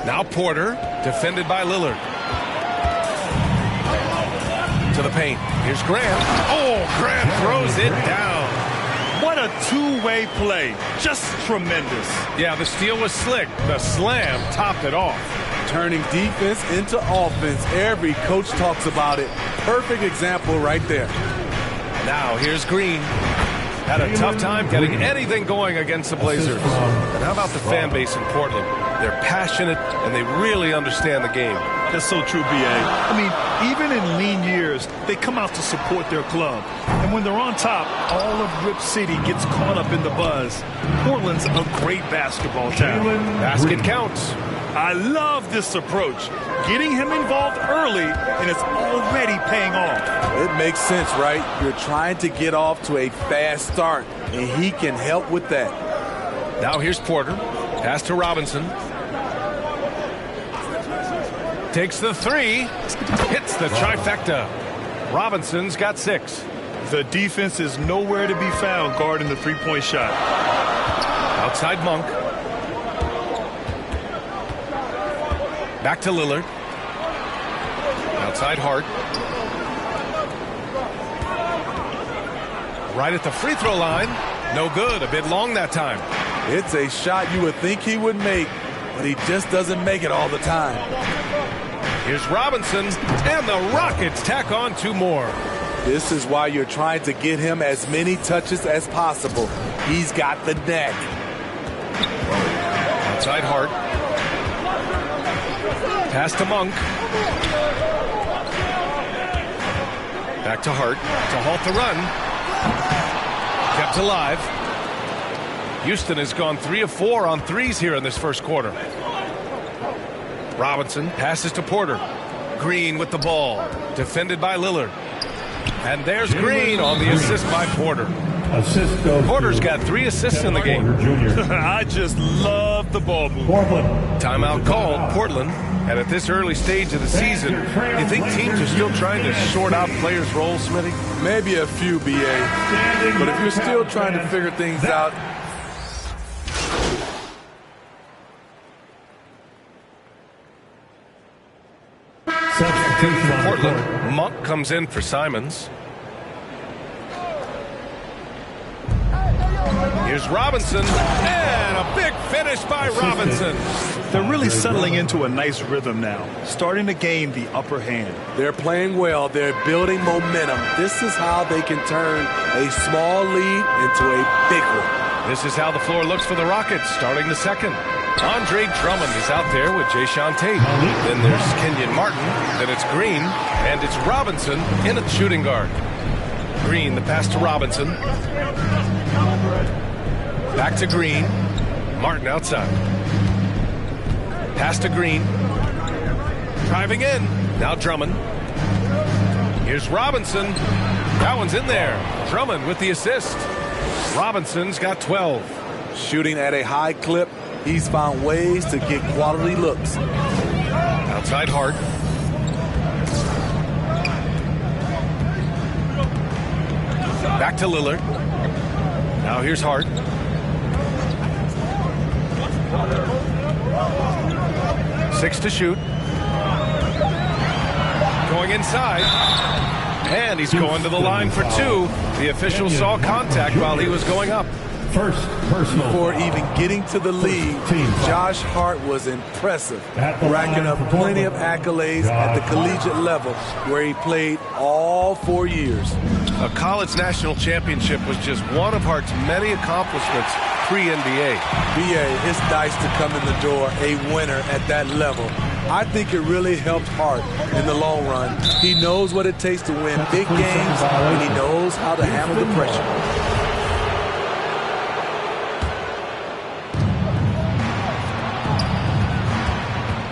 Now Porter, defended by Lillard. To the paint. Here's Grant. Oh, Grant throws it down. What a two-way play. Just tremendous. Yeah, the steal was slick. The slam topped it off. Turning defense into offense. Every coach talks about it. Perfect example right there. Now here's Green. Had a tough time getting anything going against the Blazers. And how about the fan base in Portland? They're passionate and they really understand the game. That's so true, B.A. I mean, even in lean years, they come out to support their club. And when they're on top, all of Rip City gets caught up in the buzz. Portland's a great basketball town. Basket counts. I love this approach. Getting him involved early, and it's already paying off. It makes sense, right? You're trying to get off to a fast start, and he can help with that. Now here's Porter. Pass to Robinson. Takes the 3. Hits the trifecta. Robinson's got 6. The defense is nowhere to be found guarding the three-point shot. Outside Monk. Back to Lillard. Outside Hart. Right at the free throw line. No good. A bit long that time. It's a shot you would think he would make, but he just doesn't make it all the time. Here's Robinson, and the Rockets tack on 2 more. This is why you're trying to get him as many touches as possible. He's got the neck. Outside Hart. Pass to Monk. Back to Hart to halt the run. Kept alive. Houston has gone 3 of 4 on threes here in this first quarter. Robinson passes to Porter. Green with the ball. Defended by Lillard. And there's Green on the assist by Porter. Assist goes Porter's to got 3 assists in the game. Porter Jr. I just love the ball movement. Portland. Timeout called, Portland. And at this early stage of the season, you think teams are still trying to sort out players' roles, Smitty? Maybe a few, BA. But if you're still trying to figure things out, Portland, Monk comes in for Simons. Here's Robinson, and a big finish by Robinson. They're really settling into a nice rhythm now, starting to gain the upper hand. they're playing well. They're building momentum. This is how they can turn a small lead into a big one. This is how the floor looks for the Rockets, starting the second. Andre Drummond is out there with Jayshawn Tate. Then there's Kenyon Martin. Then it's Green. And it's Robinson in at shooting guard. Green, the pass to Robinson. Back to Green. Martin outside. Pass to Green. Driving in. Now Drummond. Here's Robinson. That one's in there. Drummond with the assist. Robinson's got 12. Shooting at a high clip. He's found ways to get quality looks. Outside Hart. Back to Lillard. Now here's Hart. Six to shoot. Going inside. And he's going to the line for 2. The official saw contact while he was going up. First personal. Before even getting to the league, Josh Hart was impressive, racking up plenty of accolades at the collegiate level where he played all 4 years. A college national championship was just one of Hart's many accomplishments pre-NBA. BA, his dice to come in the door, a winner at that level. I think it really helped Hart in the long run. He knows what it takes to win big games, and he knows how to handle the pressure.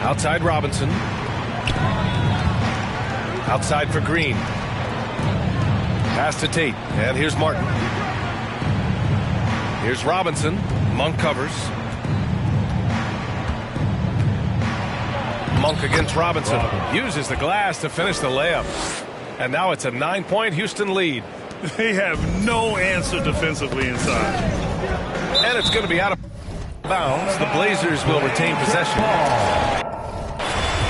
Outside Robinson. Outside for Green. Pass to Tate. And here's Martin. Here's Robinson. Monk covers. Monk against Robinson. Uses the glass to finish the layup. And now it's a 9-point Houston lead. They have no answer defensively inside. And it's going to be out of bounds. The Blazers will retain possession.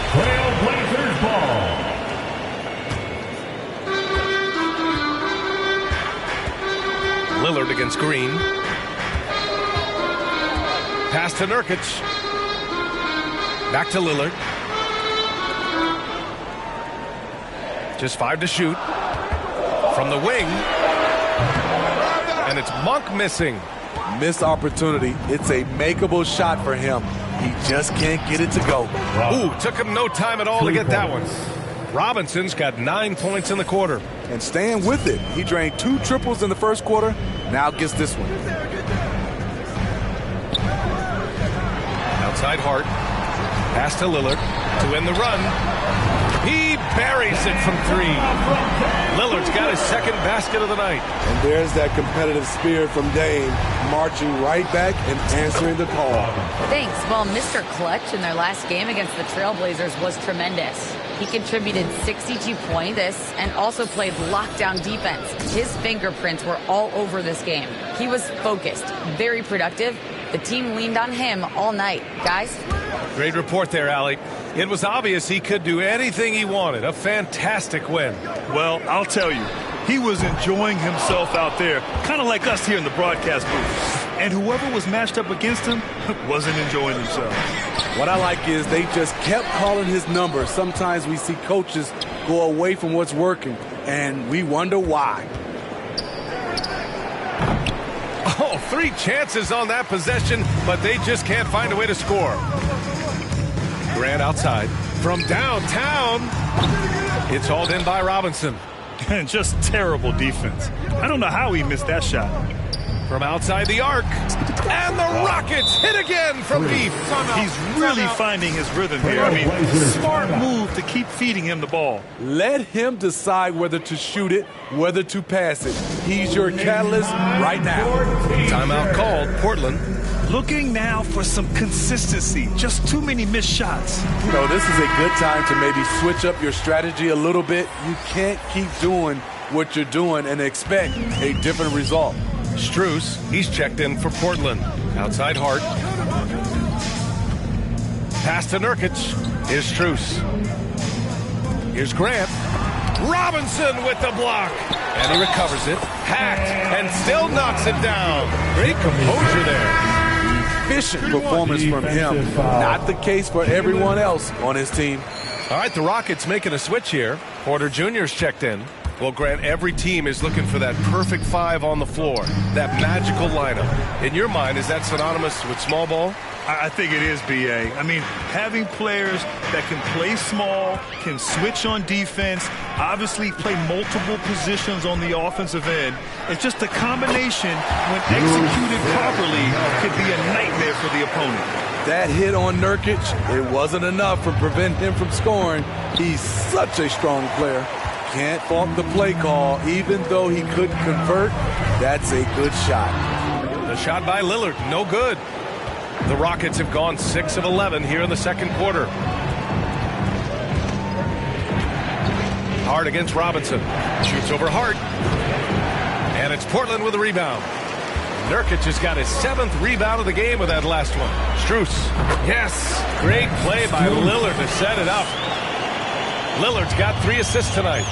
Trailblazers ball. Lillard against Green. Pass to Nurkic. Back to Lillard. Just 5 to shoot. From the wing. And it's Monk missing. Missed opportunity. It's a makeable shot for him. He just can't get it to go. Ooh, took him no time at all to get that one. Robinson's got 9 points in the quarter. And staying with it. He drained 2 triples in the first quarter. Now gets this one. Outside Hart. Pass to Lillard to win the run. He buries it from 3. Lillard's got his second basket of the night. And there's that competitive spirit from Dame, marching right back and answering the call. Thanks. Well, Mr. Clutch in their last game against the Trailblazers was tremendous. He contributed 62 points and also played lockdown defense. His fingerprints were all over this game. He was focused, very productive. The team leaned on him all night. Guys? Great report there, Allie. It was obvious he could do anything he wanted. A fantastic win. Well, I'll tell you, he was enjoying himself out there, kind of like us here in the broadcast booth. And whoever was matched up against him wasn't enjoying himself. What I like is they just kept calling his number. Sometimes we see coaches go away from what's working, and we wonder why. Oh, 3 chances on that possession, but they just can't find a way to score. Grant outside. From downtown, it's hauled in by Robinson. And just terrible defense. I don't know how he missed that shot. from outside the arc. And the Rockets hit again from deep. He's really finding his rhythm here. I mean, smart move to keep feeding him the ball. Let him decide whether to shoot it, whether to pass it. He's your catalyst right now. Timeout called, Portland. Looking now for some consistency. Just too many missed shots. You know, this is a good time to maybe switch up your strategy a little bit. You can't keep doing what you're doing and expect a different result. Strus, he's checked in for Portland. Outside Hart. Pass to Nurkic. Here's Strus. Here's Grant. Robinson with the block. And he recovers it. Hacked and still knocks it down. Great composure there. Efficient performance from him. Not the case for everyone else on his team. All right, the Rockets making a switch here. Porter Jr.'s checked in. Well, Grant, every team is looking for that perfect five on the floor, that magical lineup. In your mind, is that synonymous with small ball? I think it is, B.A. I mean, having players that can play small, can switch on defense, obviously play multiple positions on the offensive end. It's just a combination, when executed properly, could be a nightmare for the opponent. That hit on Nurkic, it wasn't enough to prevent him from scoring. He's such a strong player. Can't fault the play call. Even though he couldn't convert, that's a good shot. The shot by Lillard, no good. The Rockets have gone 6 of 11 here in the second quarter. Hart against Robinson. Shoots over Hart. And it's Portland with a rebound. Nurkic has got his 7th rebound of the game with that last one. Strus. Yes. Great play by Lillard to set it up. Lillard's got 3 assists tonight.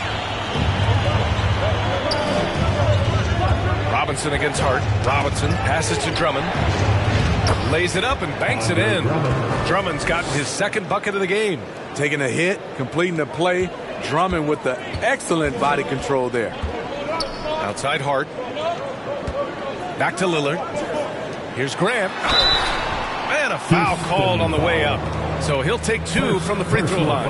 Robinson against Hart. Robinson passes to Drummond. Lays it up and banks it in. Drummond's gotten his 2nd bucket of the game. Taking a hit, completing the play. Drummond with the excellent body control there. Outside Hart. Back to Lillard. Here's Grant. And a foul called on the way up. So he'll take 2 from the free throw line.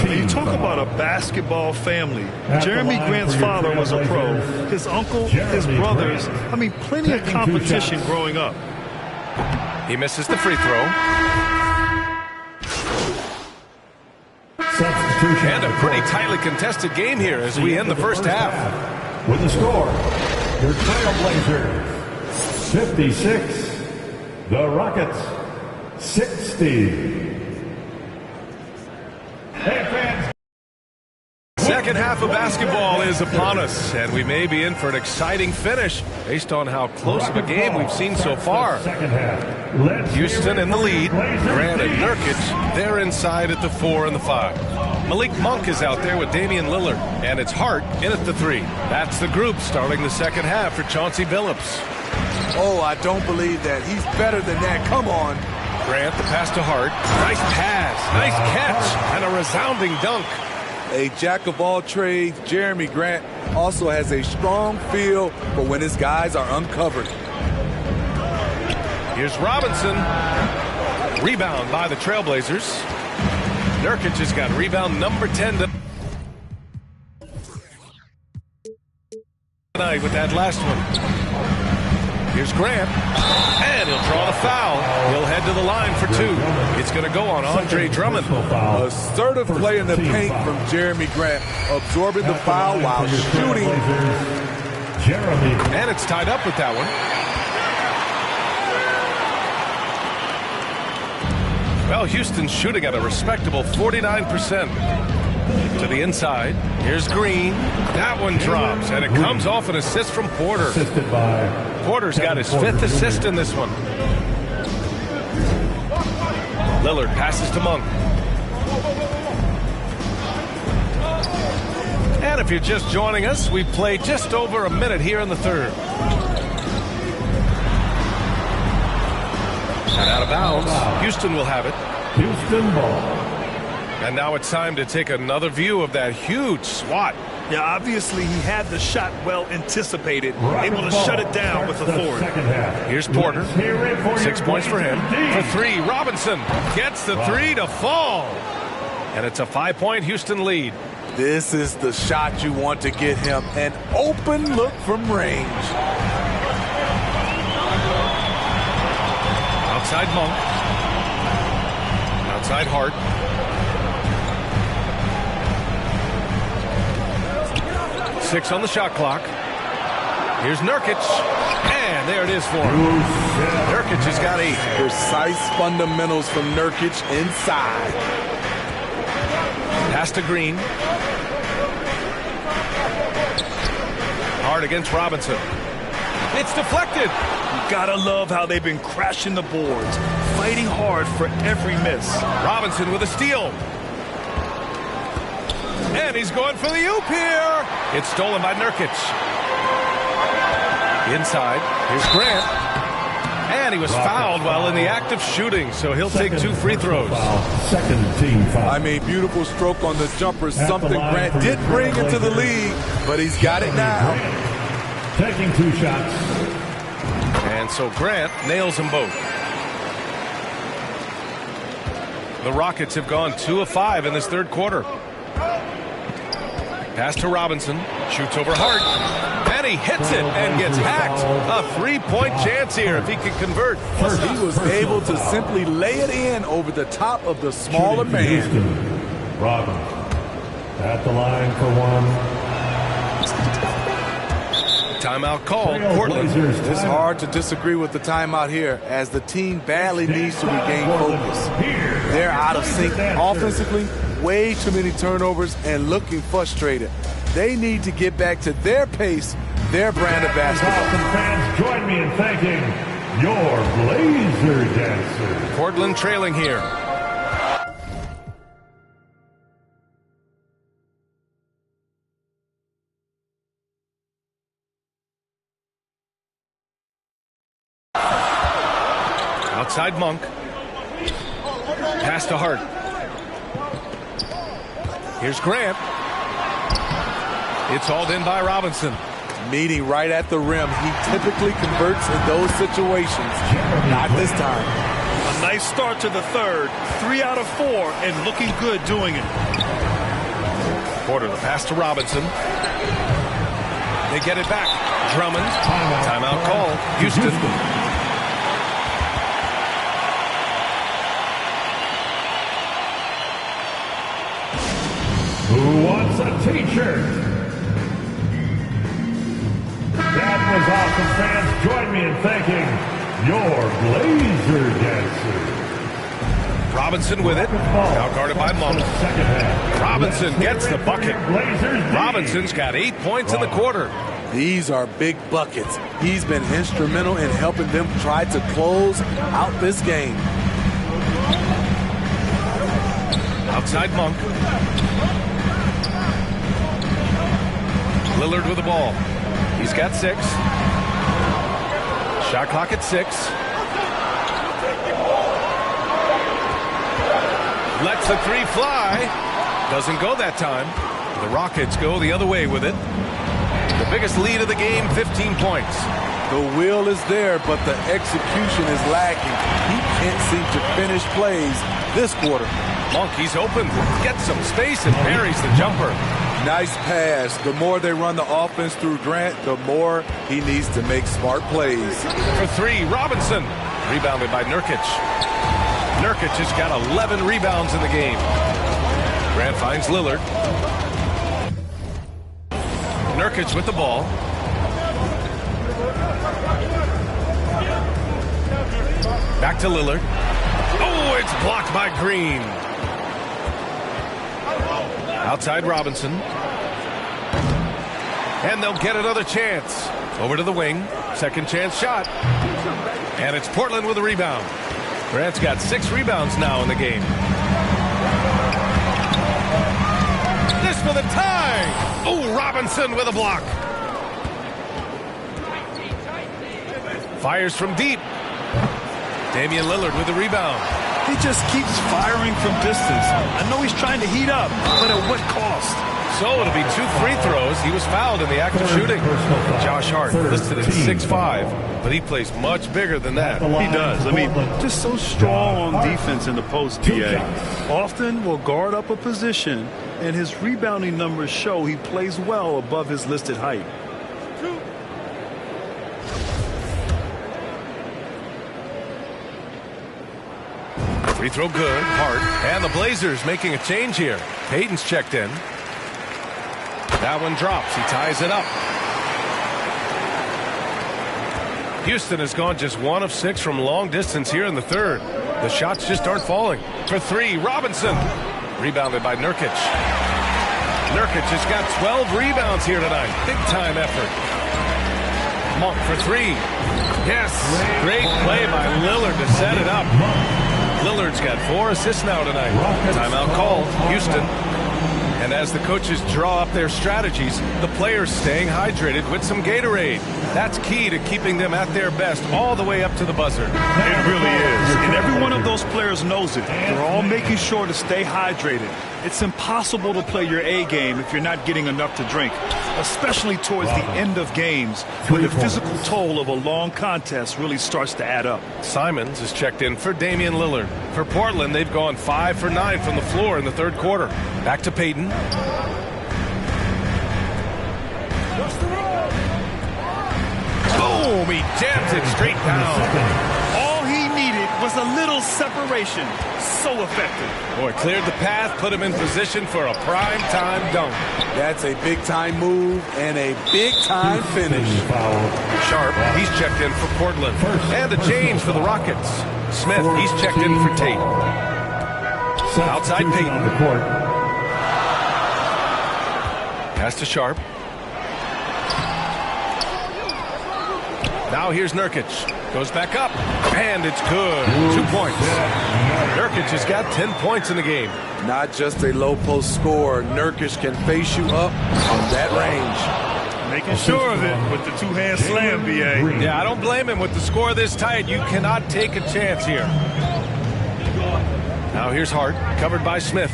You talk about a basketball family. Jeremy Grant's father was a pro. His uncle, his brothers. I mean, plenty of competition growing up. He misses the free throw. And a pretty tightly contested game here as we end the first half. With the score, your Trailblazers 56, the Rockets 60. Hey, fans. Second half of basketball is upon us, and we may be in for an exciting finish based on how close of a game we've seen so far. Houston in the lead. Grant and Nurkic, they're inside at the 4 and the 5. Malik Monk is out there with Damian Lillard, and it's Hart in at the 3. That's the group starting the second half for Chauncey Billups. Oh, I don't believe that. He's better than that. Come on. Grant, the pass to Hart. Nice pass, nice catch, and a resounding dunk. A jack of all trades, Jeremy Grant also has a strong feel for when his guys are uncovered. Here's Robinson. Rebound by the Trailblazers. Nurkic has got rebound number 10 tonight with that last one. Here's Grant. And he'll draw the foul. He'll head to the line for 2. It's going to go on Andre Drummond. Assertive play in the paint from Jeremy Grant, absorbing the foul while shooting. And it's tied up with that one. Well, Houston's shooting at a respectable 49%. To the inside. Here's Green. That one drops, and it comes off an assist from Porter. Porter's got his 5th assist in this one. Lillard passes to Monk. And if you're just joining us, we've played just over a minute here in the third. And out of bounds, Houston will have it. Houston ball. And now it's time to take another view of that huge swat. Yeah, obviously he had the shot well anticipated, able to shut it down with the forward. Here's Porter. 6 points for him. For 3, Robinson gets the 3 to fall. And it's a 5-point Houston lead. This is the shot you want to get him. An open look from range. Outside Monk. Outside Hart. Six on the shot clock. Here's Nurkic. And there it is for him. Nurkic has got 8. Precise fundamentals from Nurkic inside. Pass to Green. Hard against Robinson. It's deflected. You gotta love how they've been crashing the boards, fighting hard for every miss. Robinson with a steal. And he's going for the oop here. It's stolen by Nurkic. Inside. Here's Grant. And he was fouled while in the act of shooting, so he'll take 2 free throws. Second team foul. I mean, beautiful stroke on the jumper, something Grant did bring into the league, but he's got it now. Taking 2 shots. And so Grant nails them both. The Rockets have gone 2 of 5 in this third quarter. Pass to Robinson. Shoots over Hart. And he hits it and gets hacked. A 3-point chance here if he can convert. He was able to simply lay it in over the top of the smaller man. Robinson at the line for 1. Timeout called. Portland. It's hard to disagree with the timeout here as the team badly needs to regain focus. They're out of sync offensively, way too many turnovers, and looking frustrated. They need to get back to their pace, their brand of basketball. Fans, join me in thanking your Blazer dancers. Portland trailing here. Outside Monk. Pass to Hart. Here's Grant. It's hauled in by Robinson. Meeting right at the rim. He typically converts in those situations. Not this time. A nice start to the third. 3 out of 4 and looking good doing it. Porter, the pass to Robinson. They get it back. Drummond. Timeout call. Houston. Who wants a t-shirt? That was awesome, fans. Join me in thanking your Blazer dancers. Robinson with it. Now guarded by Monk. Robinson gets the bucket. Robinson's got 8 points in the quarter. These are big buckets. He's been instrumental in helping them try to close out this game. Outside Monk. Lillard with the ball. He's got 6. Shot clock at 6. Lets the 3 fly. Doesn't go that time. The Rockets go the other way with it. The biggest lead of the game, 15 points. The will is there, but the execution is lacking. He can't seem to finish plays this quarter. Monk, he's open. Gets some space and parries the jumper. Nice pass. The more they run the offense through Grant, the more he needs to make smart plays. For 3, Robinson. Rebounded by Nurkic. Nurkic has got 11 rebounds in the game. Grant finds Lillard. Nurkic with the ball. Back to Lillard. Oh, it's blocked by Green. Outside Robinson. And they'll get another chance. Over to the wing. Second chance shot. And it's Portland with a rebound. Grant's got 6 rebounds now in the game. This for the tie. Oh, Robinson with a block. Fires from deep. Damian Lillard with the rebound. He just keeps firing from distance. I know he's trying to heat up, but at what cost? So it'll be 2 free throws. He was fouled in the act of shooting. Josh Hart listed at 6'5", but he plays much bigger than that. He does. I mean, just so strong on defense in the post, DA. Often will guard up a position, and his rebounding numbers show he plays well above his listed height. Free throw good. Hart. And the Blazers making a change here. Payton's checked in. That one drops. He ties it up. Houston has gone just 1 of 6 from long distance here in the third. The shots just aren't falling. For 3, Robinson. Rebounded by Nurkic. Nurkic has got 12 rebounds here tonight. Big time effort. Monk for 3. Yes. Great play by Lillard to set it up. Lillard's got 4 assists now tonight. Timeout called. Houston. And as the coaches draw up their strategies, the players staying hydrated with some Gatorade. That's key to keeping them at their best all the way up to the buzzer. It really is. And every one of those players knows it. They're all making sure to stay hydrated. It's impossible to play your A game if you're not getting enough to drink, especially towards the end of games when the physical toll of a long contest really starts to add up. Simons is checked in for Damian Lillard. For Portland, they've gone 5 for 9 from the floor in the third quarter. Back to Payton. Boom! He jams it straight down. All he needed was a little separation. So effective. Boy, cleared the path, put him in position for a prime-time dunk. That's a big-time move and a big-time finish. Sharp, he's checked in for Portland. And a change for the Rockets. Smith, he's checked in for Tate. Outside Payton. Pass to Sharp. Now here's Nurkic. Goes back up. And it's good. 2 points. Nurkic has got 10 points in the game. Not just a low post score. Nurkic can face you up from that range. Making sure of it with the two-hand slam, B.A. Yeah, I don't blame him with the score this tight. You cannot take a chance here. Now here's Hart, covered by Smith.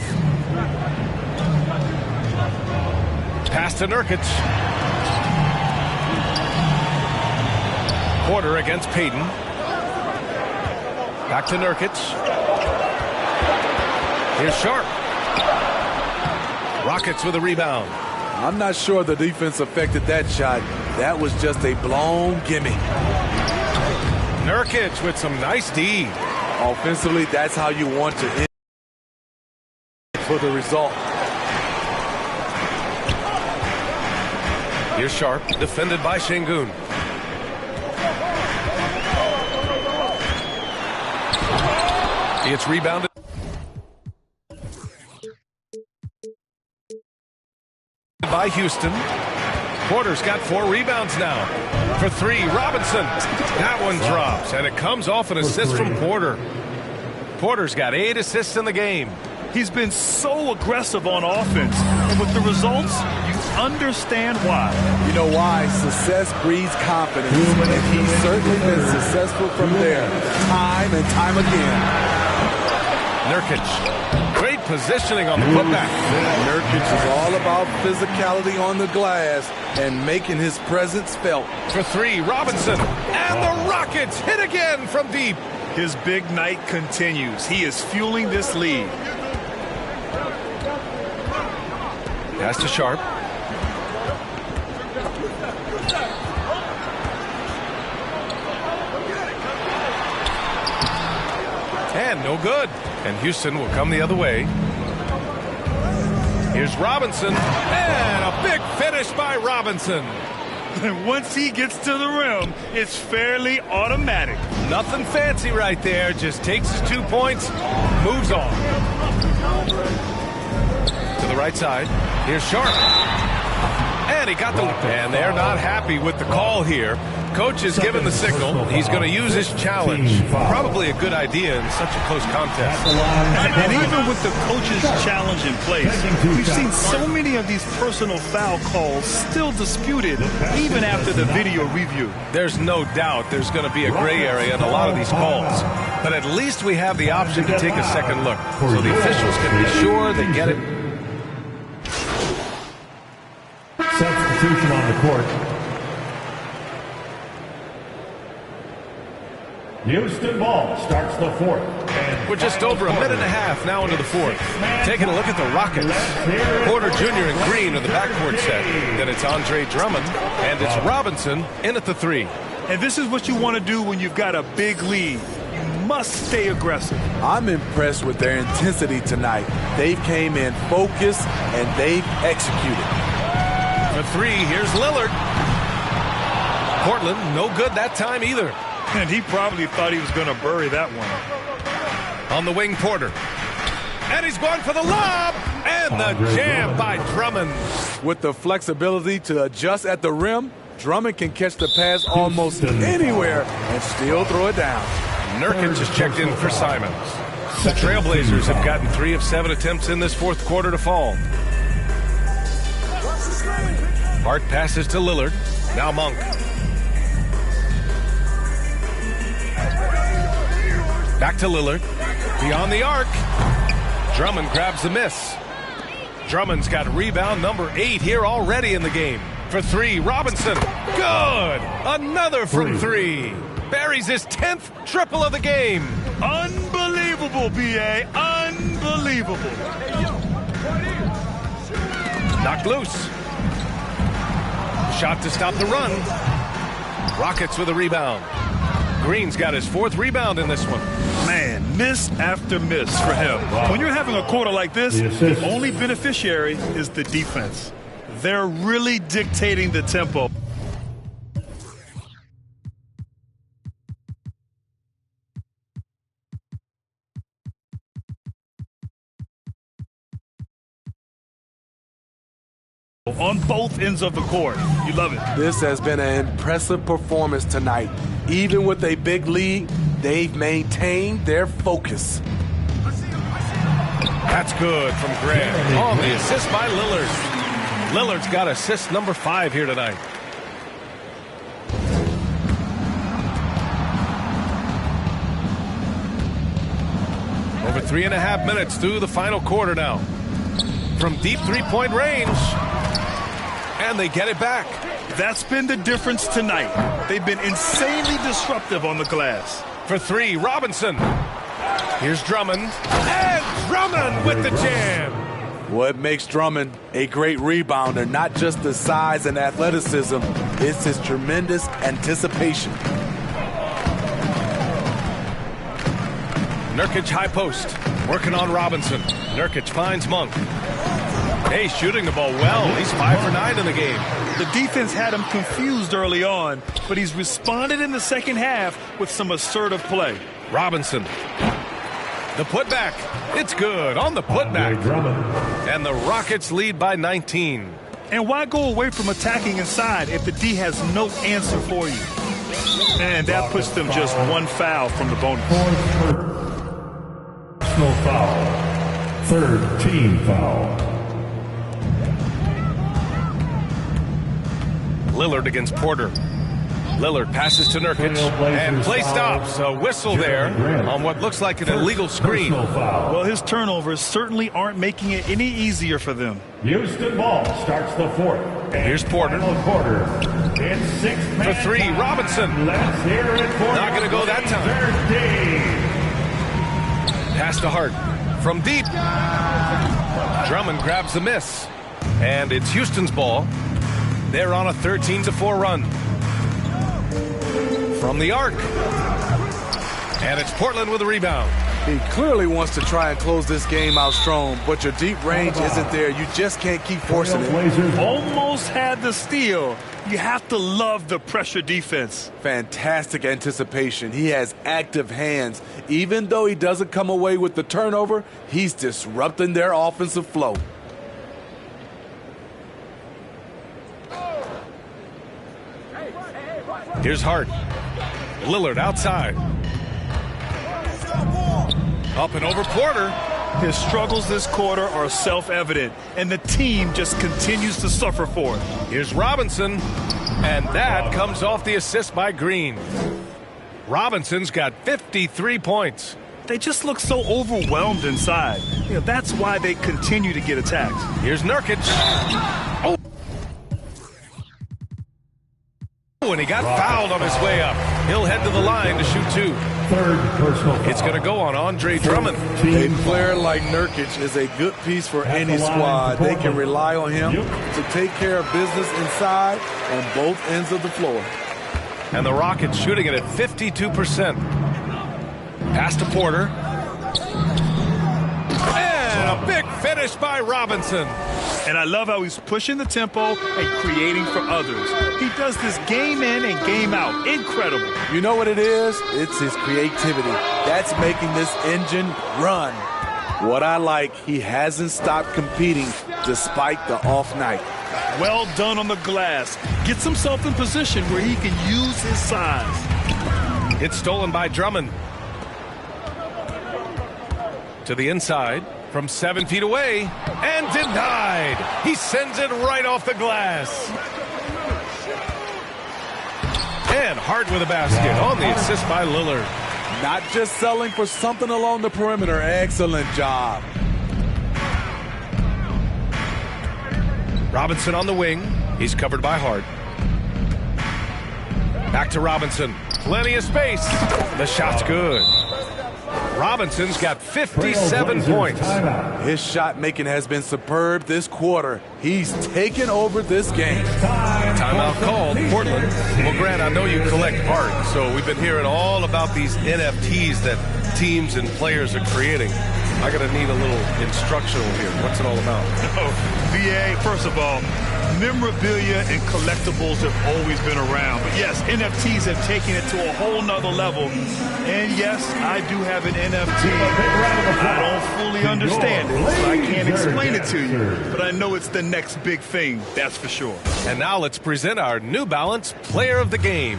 Pass to Nurkic. Porter against Payton. Back to Nurkic. Here's Sharp. Rockets with a rebound. I'm not sure the defense affected that shot. That was just a blown gimme. Nurkic with some nice D. Offensively, that's how you want to end for the result. Here's Sharp, defended by Şengün. It's rebounded by Houston. Porter's got 4 rebounds now. For 3, Robinson. That one drops, and it comes off an assist from Porter. Porter's got 8 assists in the game. He's been so aggressive on offense, and with the results, you understand why. You know why? Success breeds confidence, and he's certainly been successful from there, time and time again. Nurkic, great positioning on the putback. Nurkic is all about physicality on the glass and making his presence felt. For 3, Robinson, and the Rockets hit again from deep. His big night continues. He is fueling this lead. Pass to Sharp. And no good. And Houston will come the other way. Here's Robinson. And a big finish by Robinson. And once he gets to the rim, it's fairly automatic. Nothing fancy right there. Just takes his 2 points, moves on. To the right side. Here's Sharp. And he got the... And they're not happy with the call here. Coach has given the signal. He's going to use his challenge. Probably a good idea in such a close contest. And even with the coach's challenge in place, we've seen so many of these personal foul calls still disputed even after the video review. There's no doubt there's going to be a gray area in a lot of these calls. But at least we have the option to take a second look. So the officials can be sure they get it. Substitution on the court. Houston ball starts the fourth. We're just over a minute and a half now into the fourth. Taking a look at the Rockets. Porter Jr. and Green are the backcourt set. Then it's Andre Drummond, and it's Robinson in at the 3. And this is what you want to do when you've got a big lead. You must Just stay aggressive. I'm impressed with their intensity tonight. They came in focused and they've executed. For three, here's Lillard. Portland, no good that time either. And he probably thought he was going to bury that one. On the wing, Porter. And he's going for the lob. And the jam by Drummond. With the flexibility to adjust at the rim, Drummond can catch the pass almost anywhere and still throw it down. Nurkic is checked in for Simons. The Trailblazers have gotten 3 of 7 attempts in this fourth quarter to fall. Hart passes to Lillard. Now Monk. Back to Lillard. Beyond the arc. Drummond grabs the miss. Drummond's got rebound number 8 here already in the game. For three, Robinson. Good! Another from three. Buries his 10th triple of the game. Unbelievable, B.A. Unbelievable. Knocked loose. Shot to stop the run. Rockets with a rebound. Green's got his 4th rebound in this one. Man, miss after miss for him. When you're having a quarter like this, the only beneficiary is the defense. They're really dictating the tempo. On both ends of the court. You love it. This has been an impressive performance tonight. Even with a big lead, they've maintained their focus. That's good from Grant. Oh, the assist by Lillard. Lillard's got assist number 5 here tonight. Over 3.5 minutes through the final quarter now. From deep three-point range. And they get it back. That's been the difference tonight. They've been insanely disruptive on the glass. For three, Robinson. Here's Drummond. And Drummond with the jam. What makes Drummond a great rebounder, not just the size and athleticism, it's his tremendous anticipation. Nurkic high post. Working on Robinson. Nurkic finds Monk. Hey, shooting the ball well. He's 5 for 9 in the game. The defense had him confused early on, but he's responded in the second half with some assertive play. Robinson. The putback. It's good on the putback. And the Rockets lead by 19. And why go away from attacking inside if the D has no answer for you? And that puts them just 1 foul from the bonus. Personal foul. 3rd team foul. Lillard against Porter. Lillard passes to Nurkic, and play stops. A whistle there on what looks like an illegal screen. Well, his turnovers certainly aren't making it any easier for them. Houston ball starts the 4th. Here's Porter. For three, Robinson. Not going to go that time. Pass to Hart. From deep. Drummond grabs the miss. And it's Houston's ball. They're on a 13-4 run. From the arc. And it's Portland with a rebound. He clearly wants to try and close this game out strong, but your deep range isn't there. You just can't keep forcing it. Almost had the steal. You have to love the pressure defense. Fantastic anticipation. He has active hands. Even though he doesn't come away with the turnover, he's disrupting their offensive flow. Here's Hart. Lillard outside. Up and over Porter. His struggles this quarter are self-evident, and the team just continues to suffer for it. Here's Robinson, and that comes off the assist by Green. Robinson's got 53 points. They just look so overwhelmed inside. You know, that's why they continue to get attacked. Here's Nurkic. Oh! And he got fouled on his way up. He'll head to the line to shoot 2. 3rd personal foul. It's going to go on Andre Drummond. A player like Nurkic is a good piece for any squad. They can rely on him to take care of business inside on both ends of the floor. And the Rockets shooting it at 52%. Pass to Porter. And a big finish by Robinson. And I love how he's pushing the tempo and creating for others. He does this game in and game out. Incredible. You know what it is? It's his creativity. That's making this engine run. What I like, he hasn't stopped competing despite the off night. Well done on the glass. Gets himself in position where he can use his size. It's stolen by Drummond. To the inside from 7 feet away and denied. He sends it right off the glass. And Hart with a basket on the assist by Lillard. Not just selling for something along the perimeter. Excellent job. Robinson on the wing. He's covered by Hart. Back to Robinson. Plenty of space. The shot's good. Robinson's got 57 points. His shot making has been superb this quarter. He's taken over this game. Timeout called, Portland. Well, Grant, I know you collect art, so we've been hearing all about these NFTs that teams and players are creating. I got to need a little instructional here. What's it all about? Oh, VA, first of all, memorabilia and collectibles have always been around. But yes, NFTs have taken it to a whole nother level. And yes, I do have an NFT. I don't fully understand it, so I can't explain it to you. But I know it's the next big thing, that's for sure. And now let's present our New Balance Player of the Game.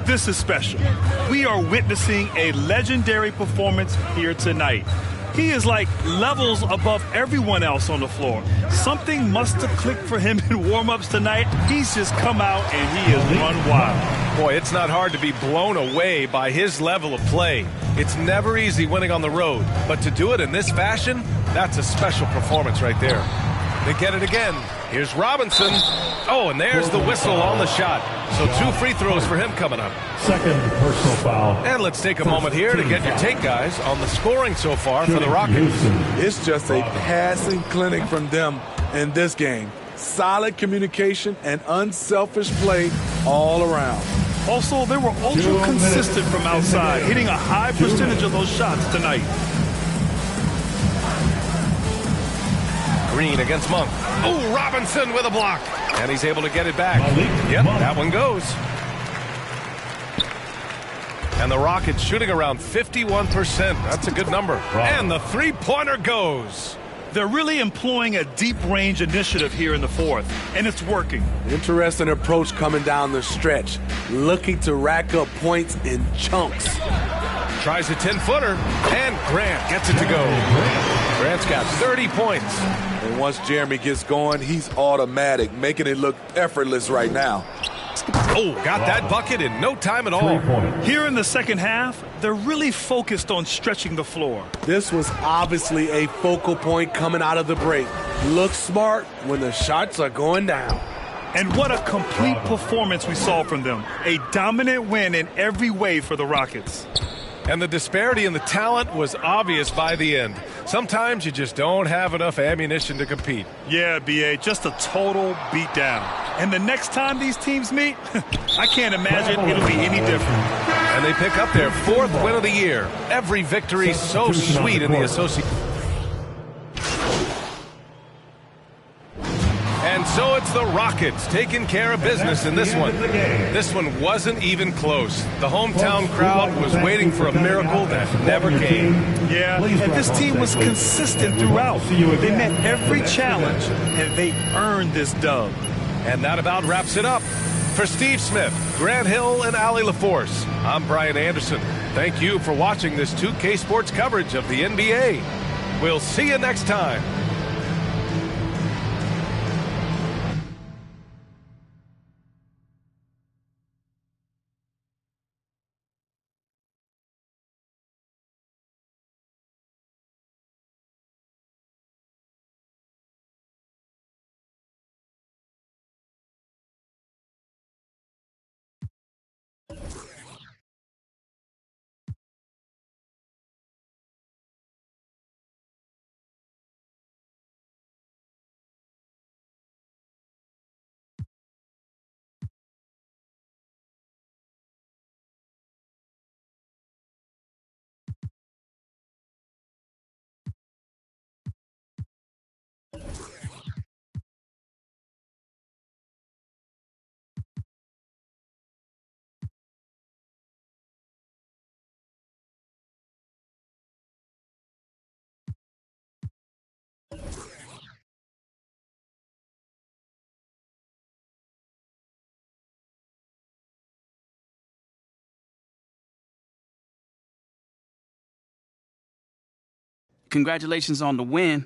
This is special. We are witnessing a legendary performance here tonight. He is like levels above everyone else on the floor. Something must have clicked for him in warm-ups tonight. He's just come out and he has run wild. Boy, it's not hard to be blown away by his level of play. It's never easy winning on the road, but to do it in this fashion, that's a special performance right there. They get it again. Here's Robinson. Oh, and there's the whistle on the shot. So 2 free throws for him coming up. Second personal foul. And let's take a moment here to get your take, guys, on the scoring so far for the Rockets. It's just a passing clinic from them in this game. Solid communication and unselfish play all around. Also, they were ultra consistent from outside, hitting a high percentage of those shots tonight. Green against Monk. Oh, Robinson with a block. And he's able to get it back. Yep, that one goes. And the Rockets shooting around 51%. That's a good number. And the three-pointer goes. They're really employing a deep-range initiative here in the fourth, and it's working. Interesting approach coming down the stretch, looking to rack up points in chunks. Tries a 10-footer, and Grant gets it to go. Grant's got 30 points. And once Jeremy gets going, he's automatic, making it look effortless right now. Oh, got that bucket in no time at all. Here in the second half, they're really focused on stretching the floor. This was obviously a focal point coming out of the break. Look smart when the shots are going down. And what a complete performance we saw from them. A dominant win in every way for the Rockets. And the disparity in the talent was obvious by the end. Sometimes you just don't have enough ammunition to compete. Yeah, B.A., just a total beatdown. And the next time these teams meet, I can't imagine it'll be any different. And they pick up their 4th win of the year. Every victory so sweet in the association. And so it's the Rockets taking care of business in this one. This one wasn't even close. The hometown crowd was waiting for a miracle that never came. Yeah, and this team was consistent throughout. They met every challenge, and they earned this dub. And that about wraps it up. For Steve Smith, Grant Hill, and Allie LaForce, I'm Brian Anderson. Thank you for watching this 2K Sports coverage of the NBA. We'll see you next time. congratulations on the win.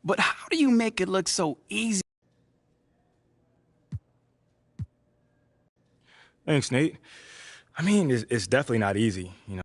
But how do you make it look so easy? Thanks, Nate. I mean, it's definitely not easy, you know.